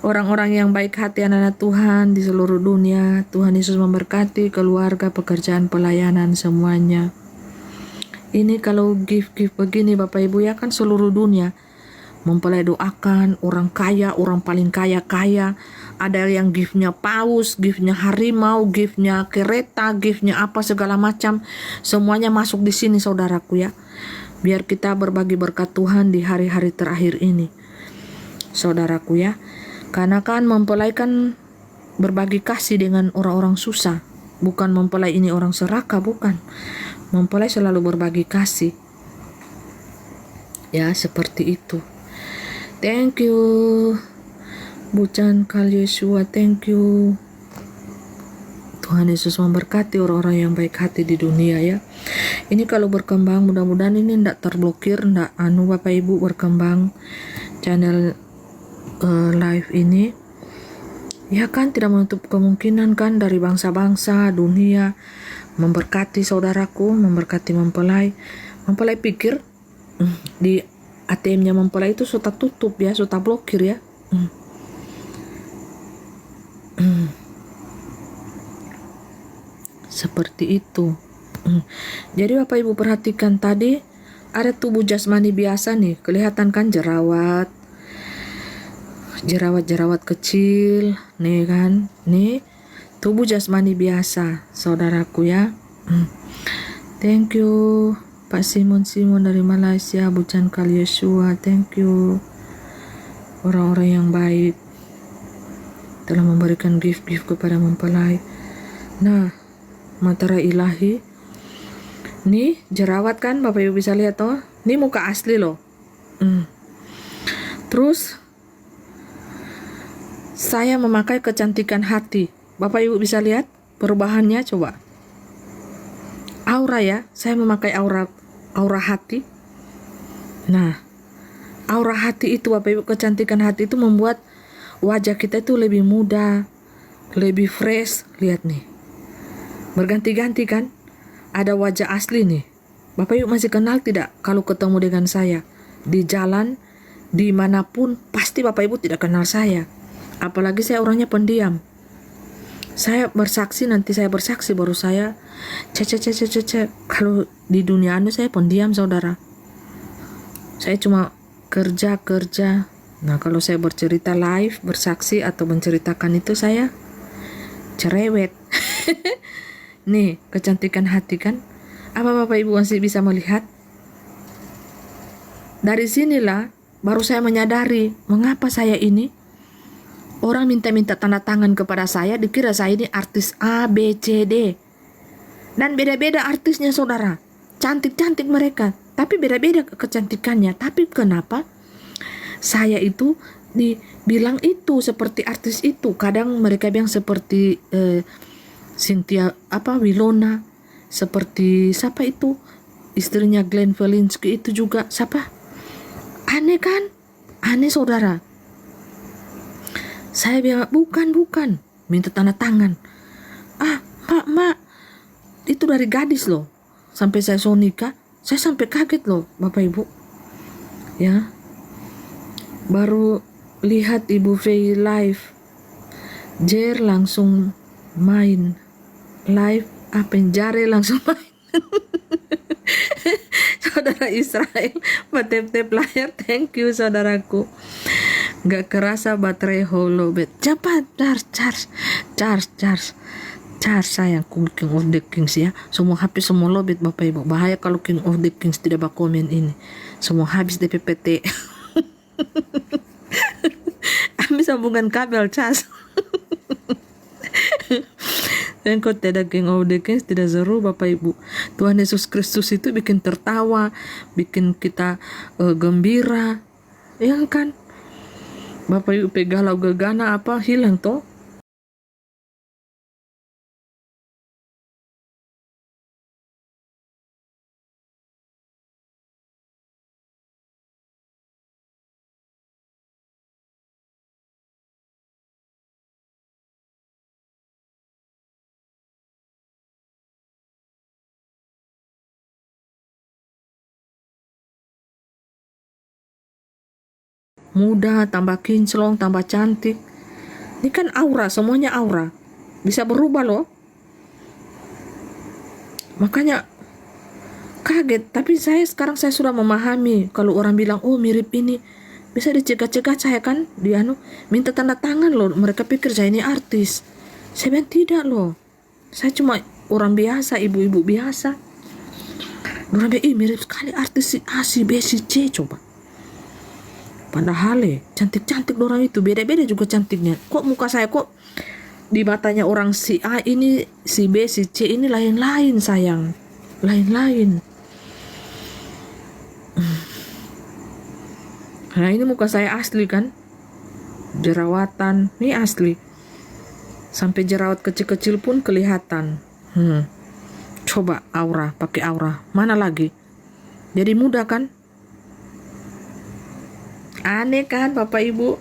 orang-orang yang baik hati, anak-anak Tuhan di seluruh dunia. Tuhan Yesus memberkati keluarga, pekerjaan, pelayanan, semuanya. Ini kalau gift-gift begini Bapak Ibu ya, kan seluruh dunia mempelai doakan orang kaya, orang paling kaya. Ada yang giftnya paus, giftnya harimau, giftnya kereta, giftnya apa segala macam. Semuanya masuk di sini saudaraku ya. Biar kita berbagi berkat Tuhan di hari-hari terakhir ini. Saudaraku ya. Karena kan mempelai kan berbagi kasih dengan orang-orang susah. Bukan mempelai ini orang serakah, bukan. Mempelai selalu berbagi kasih. Ya, seperti itu. Thank you. Bucan Kal Yesua, thank you. Tuhan Yesus memberkati orang-orang yang baik hati di dunia ya. Ini kalau berkembang, mudah-mudahan ini tidak terblokir, tidak Bapak Ibu berkembang channel live ini. Ya kan, tidak menutup kemungkinan kan dari bangsa-bangsa dunia memberkati saudaraku, memberkati mempelai. Mempelai pikir di ATM-nya mempelai itu sudah tutup ya, sudah blokir ya. Seperti itu. Jadi Bapak Ibu perhatikan tadi ada tubuh jasmani biasa nih, kelihatan kan jerawat kecil nih kan, nih tubuh jasmani biasa saudaraku ya. Thank you Pak Simon dari Malaysia, Bucan Kal Yesua, thank you. Orang-orang yang baik telah memberikan gift-gift kepada mempelai. Nah, Matara Ilahi, nih jerawat kan Bapak Ibu bisa lihat toh, ini muka asli loh. Terus saya memakai kecantikan hati. Bapak Ibu bisa lihat perubahannya, coba. Aura ya, saya memakai aura hati. Nah, aura hati itu Bapak Ibu, kecantikan hati itu membuat wajah kita itu lebih muda, lebih fresh. Lihat nih, berganti-ganti kan. Ada wajah asli nih. Bapak Ibu masih kenal tidak kalau ketemu dengan saya di jalan, dimanapun, pasti Bapak Ibu tidak kenal saya. Apalagi saya orangnya pendiam. Saya bersaksi, nanti saya bersaksi baru saya kalau di dunia saya pendiam saudara. Saya cuma kerja. Nah, kalau saya bercerita live, bersaksi atau menceritakan itu saya cerewet. Nih, kecantikan hati kan. Apa Bapak Ibu masih bisa melihat? Dari sinilah baru saya menyadari mengapa saya ini orang minta tanda tangan kepada saya, dikira saya ini artis A, B, C, D. Dan beda-beda artisnya saudara. Cantik-cantik mereka, tapi beda-beda kecantikannya. Tapi kenapa saya itu dibilang itu seperti artis itu? Kadang mereka bilang seperti Cynthia Wilona, seperti siapa itu? Istrinya Glenn Velinsky itu juga siapa? Aneh kan? Aneh saudara. Saya bilang bukan, minta tanda tangan. Mak, itu dari gadis loh. Sampai saya nikah, saya sampai kaget loh Bapak Ibu. Ya, baru lihat Ibu Fei live, Jer langsung main live, Jare langsung main. Saudara Israel, tap layar, thank you saudaraku. Gak kerasa baterai holobet. Cepat, charge sayang. King of the Kings ya. Semua habis, semua lobet Bapak Ibu. Bahaya kalau King of the Kings tidak berkomen ini. Semua habis DPPT. Ambil sambungan kabel cas. Dan kalau tidak King of the Kings tidak seru Bapak Ibu. Tuhan Yesus Kristus itu bikin tertawa, bikin kita gembira, ya kan? Bapak Ibu galau gegana apa hilang toh? muda, tambah kinclong, tambah cantik. Ini kan aura, semuanya aura. Bisa berubah loh. Makanya kaget. Tapi sekarang saya sudah memahami. Kalau orang bilang, oh mirip ini, bisa dicegah-cegah saya kan. Dia minta tanda tangan loh. Mereka pikir saya ini artis. Saya bilang tidak loh. Saya cuma orang biasa, ibu-ibu biasa. Orang bilang, mirip sekali artis si A, si B, si C, coba. Padahal cantik-cantik orang itu, beda-beda juga cantiknya. Kok muka saya kok di matanya orang si A ini, si B, si C ini lain-lain sayang. Lain-lain. Nah ini muka saya asli kan. Jerawatan, ini asli. Sampai jerawat kecil-kecil pun kelihatan. Coba aura, pakai aura. Mana lagi? Jadi muda kan? Aneh kan Bapak Ibu?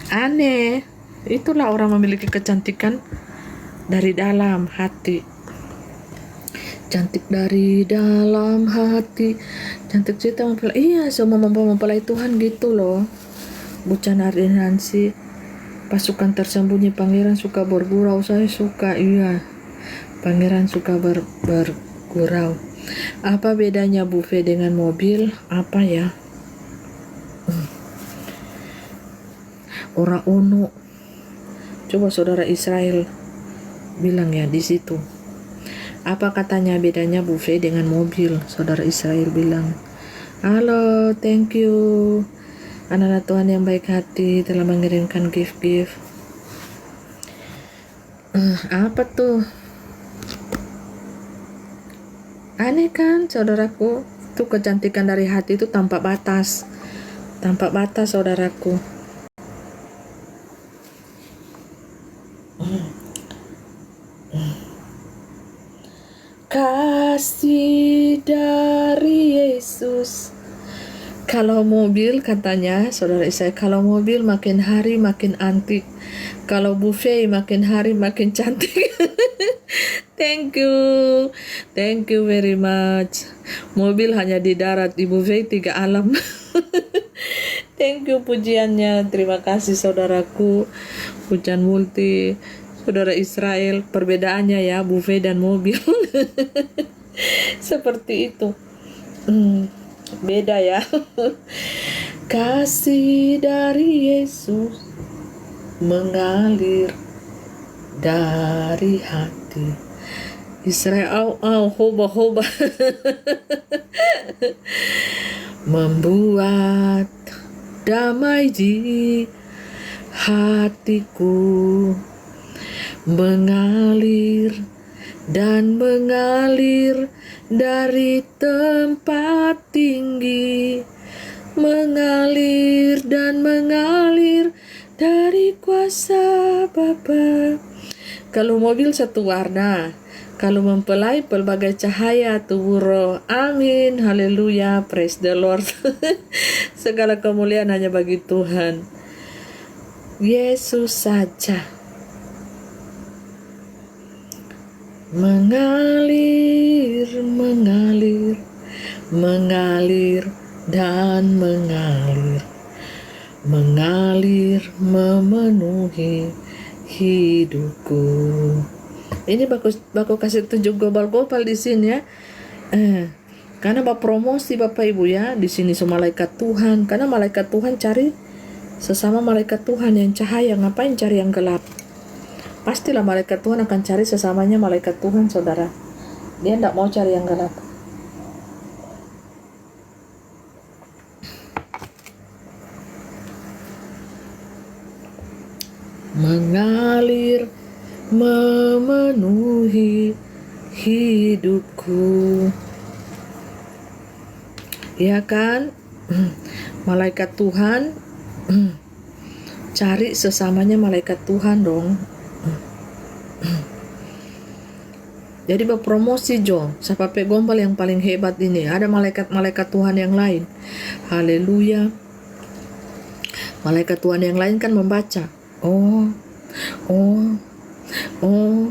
Aneh. Itulah orang memiliki kecantikan dari dalam hati. Cantik dari dalam hati. Cantik cerita mempelai. Iya, semua mempelai Tuhan gitu loh. Bu Chandra-Nancy. Pasukan tersembunyi, pangeran suka bergurau. Saya suka, iya. Pangeran suka bergurau. Apa bedanya buffet dengan mobil? Apa ya? Orang Uno. Coba saudara Israel bilang ya di situ. Apa katanya bedanya buffet dengan mobil? Saudara Israel bilang. Halo, thank you. Anak-anak Tuhan yang baik hati telah mengirimkan gift-gift. Apa tuh? Aneh kan saudaraku? Itu kecantikan dari hati itu tanpa batas. Tanpa batas saudaraku. Kasih dari Yesus. Kalau mobil katanya saudara Isai, kalau mobil makin hari makin antik. Kalau buffet makin hari makin cantik. Thank you very much. Mobil hanya di darat, di buffet 3 alam. Thank you pujiannya, terima kasih saudaraku. Pujian multi, saudara Israel, perbedaannya ya buffet dan mobil. Seperti itu. Beda ya. Kasih dari Yesus mengalir dari hati. Israel hoba membuat damai di hatiku, mengalir dan mengalir dari tempat tinggi, mengalir dan mengalir dari kuasa Bapa. Kalau mobil satu warna, kalau mempelai pelbagai cahaya tubuh roh. Amin, haleluya, praise the Lord. Segala kemuliaan hanya bagi Tuhan Yesus saja. Mengalir, mengalir, mengalir dan mengalir, mengalir memenuhi hidupku. Ini bagus kasih tunjuk global di sini ya. Karena promosi Bapak Ibu ya, di sini semua malaikat Tuhan. Karena malaikat Tuhan cari sesama malaikat Tuhan yang cahaya, ngapain cari yang gelap? Pastilah malaikat Tuhan akan cari sesamanya malaikat Tuhan, saudara. Dia tidak mau cari yang gelap. Mengalir memenuhi hidupku. Ya kan? Malaikat Tuhan cari sesamanya malaikat Tuhan dong. Jadi berpromosi Jo, Sapape Gombal yang paling hebat ini. Ada malaikat-malaikat Tuhan yang lain. Haleluya. Malaikat Tuhan yang lain kan membaca. Oh,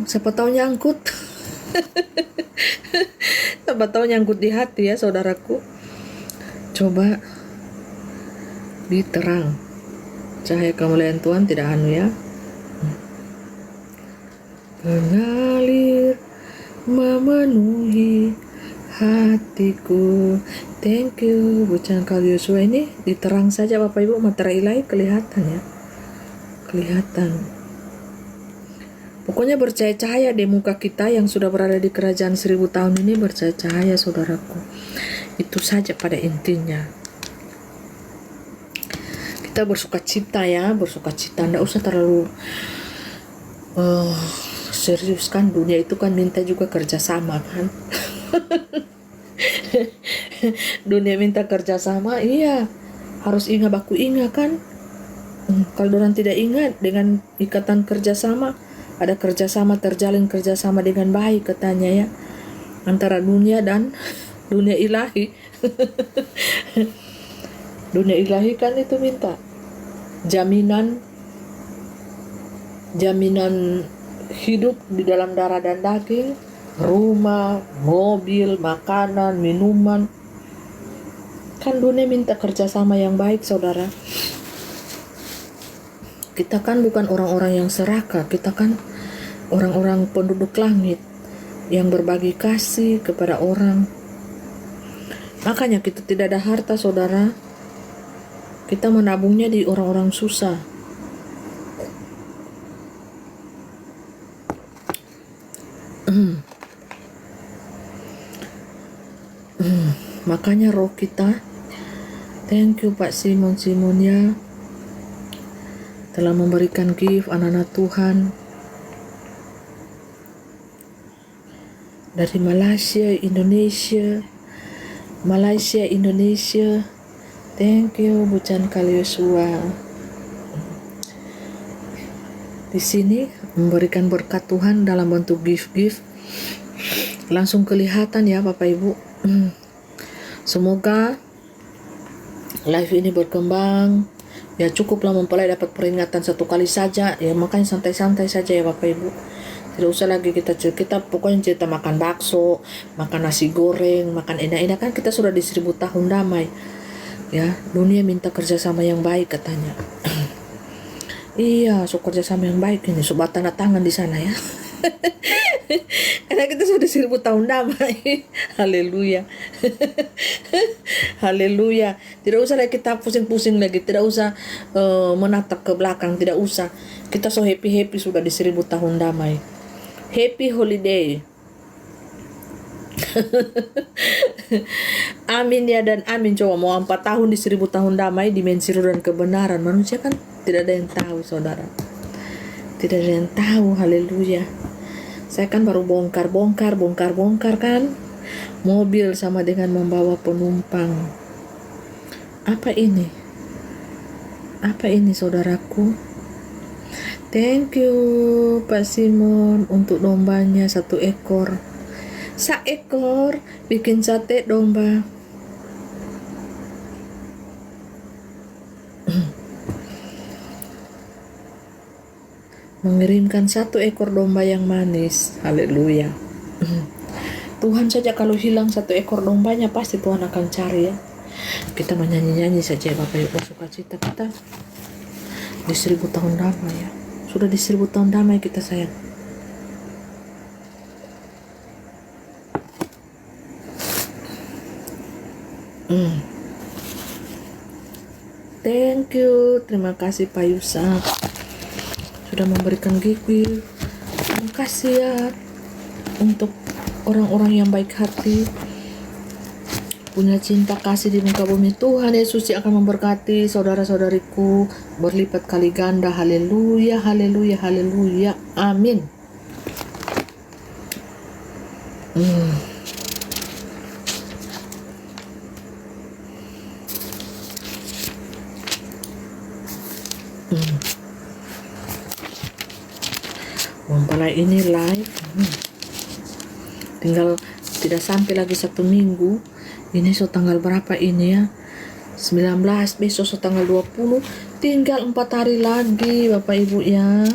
siapa tahu nyangkut. Siapa tahu nyangkut di hati ya saudaraku. Coba di terang. Cahaya kemuliaan Tuhan tidak ya. Mengalir memenuhi hatiku. Thank you Bucan Kal Yosua. Ini diterang saja Bapak Ibu, materai ilahi kelihatan ya. Kelihatan. Pokoknya bercahaya-cahaya di muka kita yang sudah berada di kerajaan 1000 tahun ini, bercahaya saudaraku. Itu saja pada intinya. Kita bersuka cita ya, bersuka cita. Nggak usah terlalu serius kan, dunia itu kan minta juga kerjasama kan. Dunia minta kerjasama, iya harus ingat baku ingat kan. Kalau orang tidak ingat dengan ikatan kerjasama, ada kerjasama, terjalin kerjasama dengan baik katanya ya, antara dunia dan dunia ilahi. Dunia ilahi kan itu minta jaminan hidup di dalam darah dan daging, rumah, mobil, makanan, minuman. Kan dunia minta kerjasama yang baik saudara. Kita kan bukan orang-orang yang serakah, kita kan orang-orang penduduk langit yang berbagi kasih kepada orang. Makanya kita tidak ada harta saudara, kita menabungnya di orang-orang susah. Makanya roh kita, thank you Pak Simon ya, telah memberikan gift anak-anak Tuhan dari Malaysia, Indonesia. Thank you Bucan Kal Yosua. Di sini memberikan berkat Tuhan dalam bentuk gift. Langsung kelihatan ya Bapak Ibu. Semoga live ini berkembang. Ya cukuplah mempelai dapat peringatan 1 kali saja. Ya makanya santai-santai saja ya Bapak Ibu. Tidak usah lagi kita pokoknya cerita makan bakso, makan nasi goreng, makan enak-enak, kan kita sudah di 1000 tahun damai. Ya, dunia minta kerjasama yang baik katanya. Iya, so kerjasama yang baik ini, so tanda tangan di sana ya. Karena kita sudah 1000 tahun damai. Haleluya. Haleluya. Tidak usah lagi kita pusing-pusing lagi, tidak usah menatap ke belakang, tidak usah. Kita so happy sudah di 1000 tahun damai. Happy holiday. Amin ya dan amin. Coba mau 4 tahun di 1000 tahun damai, dimensi roh dan kebenaran. Manusia kan tidak ada yang tahu saudara. Tidak ada yang tahu. Haleluya. Saya kan baru bongkar kan. Mobil sama dengan membawa penumpang. Apa ini saudaraku? Thank you Pak Simon untuk dombanya 1 ekor. Seekor bikin sate domba. Mengirimkan 1 ekor domba yang manis. Haleluya. Tuhan saja kalau hilang 1 ekor dombanya, pasti Tuhan akan cari ya. Kita menyanyi-nyanyi saja Bapak Ibu, sukacita kita di 1000 tahun damai ya. Sudah di 1000 tahun damai kita sayang. Thank you, terima kasih Pak Yusa sudah memberikan gift. Terima kasih ya untuk orang-orang yang baik hati, punya cinta kasih di muka bumi. Tuhan Yesus yang akan memberkati saudara-saudariku berlipat kali ganda. Haleluya, haleluya, haleluya. Amin. Mempelai ini live. Tinggal tidak sampai lagi 1 minggu. Ini so tanggal berapa ini ya? 19, besok so tanggal 20. Tinggal 4 hari lagi Bapak Ibu ya.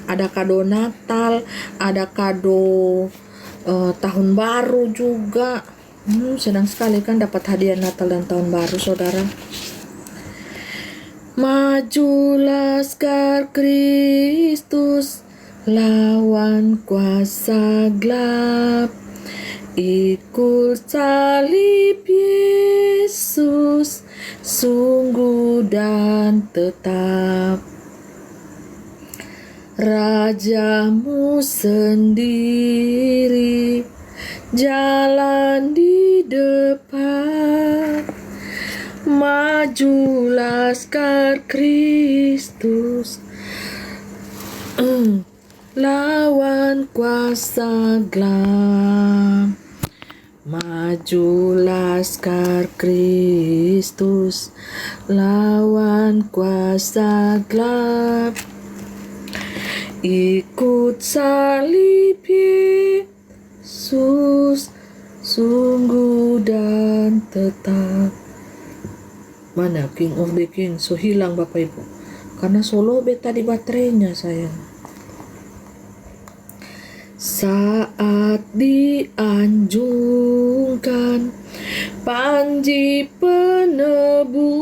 Ada kado Natal, ada kado tahun baru juga. Senang sekali kan dapat hadiah Natal dan tahun baru saudara. Maju laskar Kristus, lawan kuasa gelap. Ikut salib Yesus, sungguh dan tetap. Rajamu sendiri jalan di depan. Maju laskar Kristus, lawan kuasa gelap. Maju laskar Kristus, lawan kuasa gelap. Ikut salib Yesus, sungguh dan tetap. Mana King of the King? So hilang Bapak Ibu, karena solo beta di baterainya sayang. Saat dianjungkan panji penebus,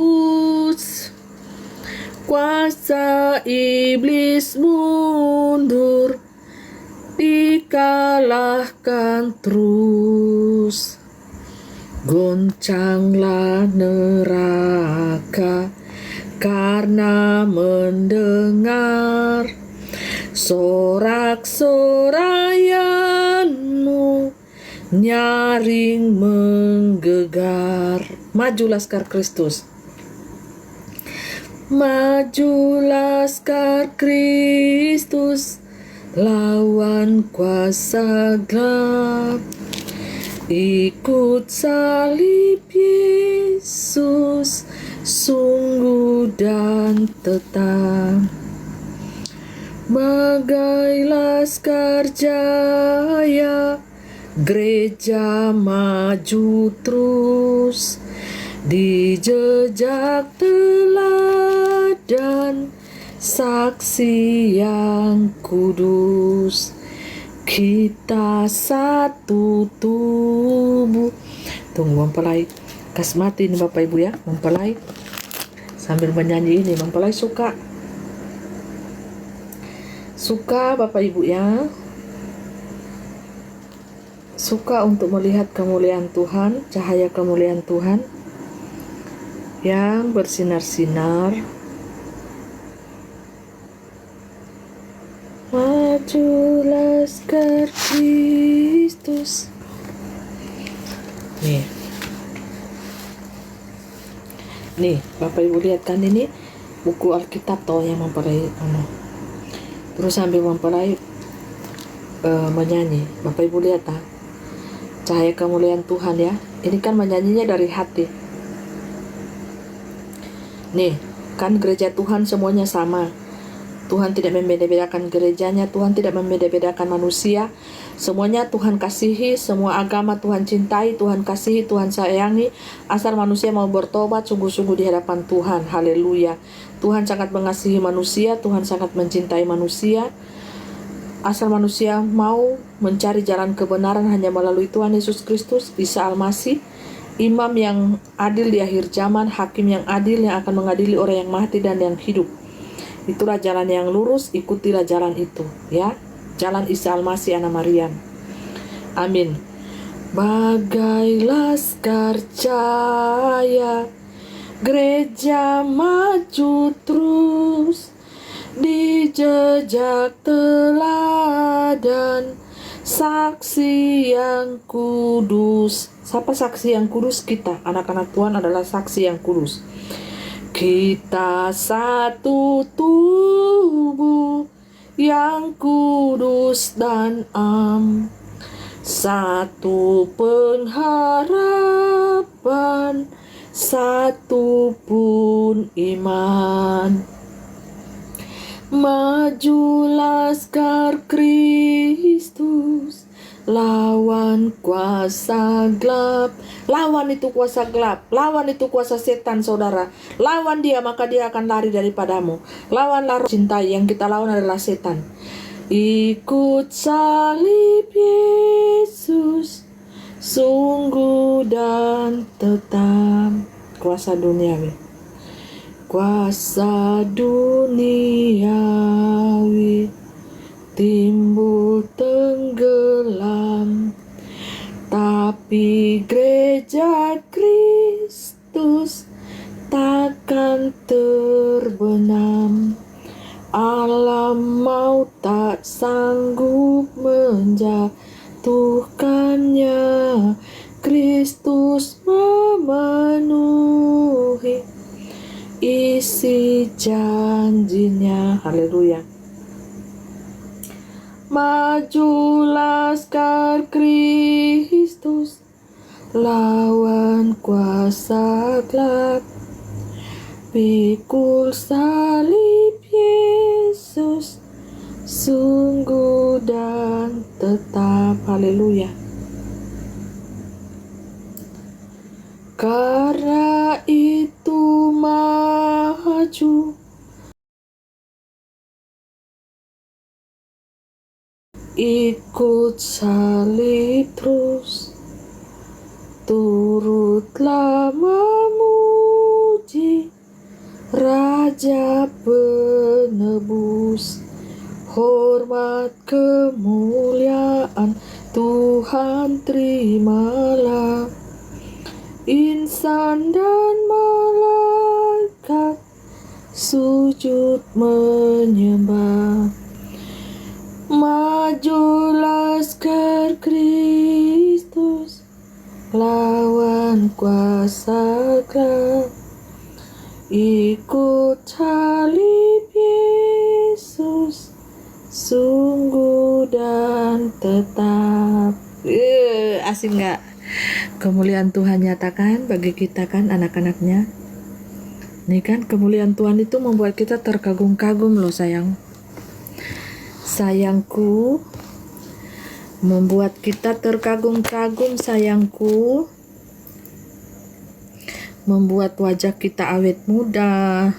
kuasa iblis mundur, dikalahkan terus. Goncanglah neraka karena mendengar sorak-sorayanmu nyaring menggegar. Maju laskar Kristus, maju laskar Kristus, lawan kuasa gelap. Ikut salib Yesus, sungguh dan tetap. Bagai laskar jaya, gereja maju terus, di jejak teladan saksi yang kudus. Kita satu tubuh. Tunggu mempelai kasmati ini Bapak Ibu ya, mempelai sambil menyanyi ini. Mempelai suka Bapak Ibu ya, suka untuk melihat kemuliaan Tuhan, cahaya kemuliaan Tuhan yang bersinar-sinar. Maju laskar Kristus. Nih Bapak Ibu lihat kan, ini buku Alkitab toh yang mempelai terus sambil mempelai menyanyi. Bapak Ibu lihat cahaya kemuliaan Tuhan ya. Ini kan menyanyinya dari hati. Nih kan gereja Tuhan semuanya sama. Tuhan tidak membeda-bedakan gerejanya, Tuhan tidak membeda-bedakan manusia. Semuanya Tuhan kasihi, semua agama Tuhan cintai, Tuhan kasihi, Tuhan sayangi. Asal manusia mau bertobat sungguh-sungguh di hadapan Tuhan. Haleluya. Tuhan sangat mengasihi manusia, Tuhan sangat mencintai manusia. Asal manusia mau mencari jalan kebenaran hanya melalui Tuhan Yesus Kristus, Isa Al-Masih, imam yang adil di akhir zaman, hakim yang adil yang akan mengadili orang yang mati dan yang hidup. Itulah jalan yang lurus, ikutilah jalan itu ya. Jalan Isa Al-Masih anak Maryam. Amin. Bagai laskar cahaya, gereja maju terus, di jejak teladan saksi yang kudus. Siapa saksi yang kudus? Kita, anak-anak Tuhan adalah saksi yang kudus. Kita satu tubuh yang kudus dan am, satu pengharapan, satu pun iman. Maju laskar Kristus, lawan kuasa gelap. Lawan itu kuasa gelap, lawan itu kuasa setan saudara. Lawan dia, maka dia akan lari daripadamu. Lawanlah roh cintai, yang kita lawan adalah setan. Ikut salib Yesus, sungguh dan tetap. Kuasa duniawi. Kuasa duniawi timbul tenggelam, tapi gereja Kristus takkan terbenam. Alam maut tak sanggup menjatuhkannya. Kristus memenuhi isi janjinya. Haleluya. Majulah laskar Kristus, lawan kuasa gelap. Pikul salib Yesus, sungguh dan tetap. Haleluya. Karena itu maju, ikut salib terus, turutlah memuji Raja penebus. Hormat kemuliaan Tuhan terimalah. Insan dan malaikat sujud menyembah. Majulah laskar Kristus, lawan kuasa gelap. Ikut salib Yesus, sungguh dan tetap. Asing gak? Kemuliaan Tuhan nyatakan bagi kita kan, anak-anaknya. Nih kan, kemuliaan Tuhan itu membuat kita terkagum-kagum loh sayang. Sayangku, membuat kita terkagum-kagum sayangku. Membuat wajah kita awet muda.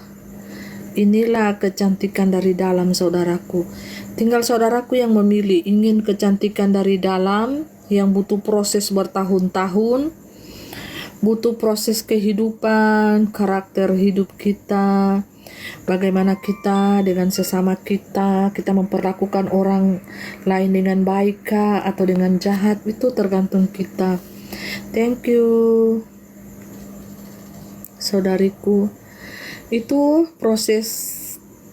Inilah kecantikan dari dalam, saudaraku. Tinggal saudaraku yang memilih. Ingin kecantikan dari dalam yang butuh proses bertahun-tahun, butuh proses kehidupan, karakter hidup kita, bagaimana kita dengan sesama kita memperlakukan orang lain dengan baik kah atau dengan jahat, itu tergantung kita. Thank you saudariku. Itu proses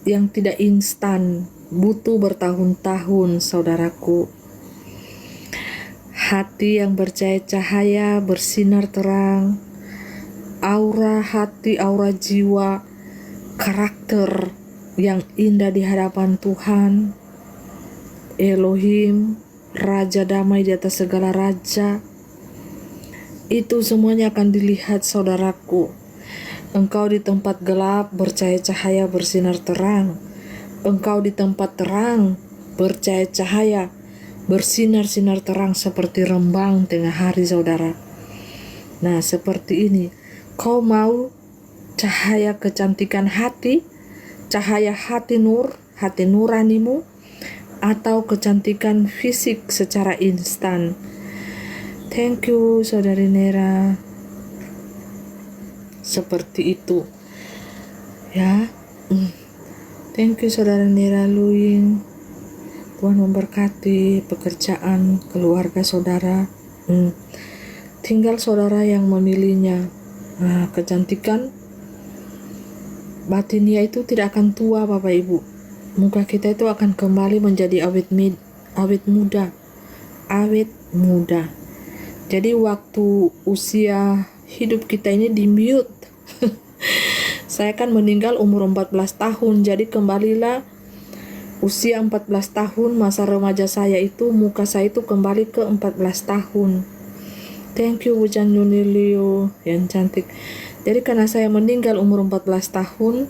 yang tidak instan, butuh bertahun-tahun saudaraku. Hati yang bercahaya bersinar terang, aura hati, aura jiwa, karakter yang indah di hadapan Tuhan Elohim, Raja damai di atas segala raja. Itu semuanya akan dilihat saudaraku. Engkau di tempat gelap bercahaya-cahaya bersinar terang. Engkau di tempat terang bercahaya-cahaya bersinar-sinar terang seperti rembang tengah hari, saudara. Nah, seperti ini. Kau mau cahaya kecantikan hati, cahaya hati nuranimu, atau kecantikan fisik secara instan? Thank you, saudari Nera. Seperti itu. Ya. Thank you, saudara Nera Luing. Tuhan memberkati pekerjaan, keluarga saudara. Tinggal saudara yang memilihnya. Nah, kecantikan batinia itu tidak akan tua, Bapak Ibu. Muka kita itu akan kembali menjadi awet muda. Jadi waktu usia hidup kita ini di mute. Saya kan meninggal umur 14 tahun. Jadi kembalilah usia 14 tahun, masa remaja saya itu, muka saya itu kembali ke 14 tahun. Thank you Wujan Yunilio yang cantik. Jadi karena saya meninggal umur 14 tahun,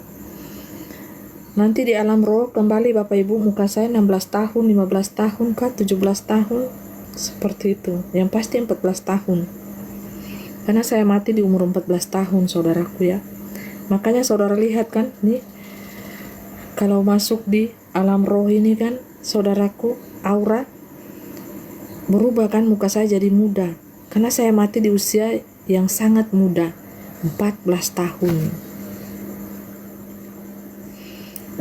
nanti di alam roh kembali Bapak Ibu, muka saya 16 tahun, 15 tahun kah, 17 tahun, seperti itu. Yang pasti 14 tahun. Karena saya mati di umur 14 tahun, saudaraku ya. Makanya saudara lihat kan, nih, kalau masuk di alam roh ini kan, saudaraku, aura berubah kan, muka saya jadi muda. Karena saya mati di usia yang sangat muda, 14 tahun.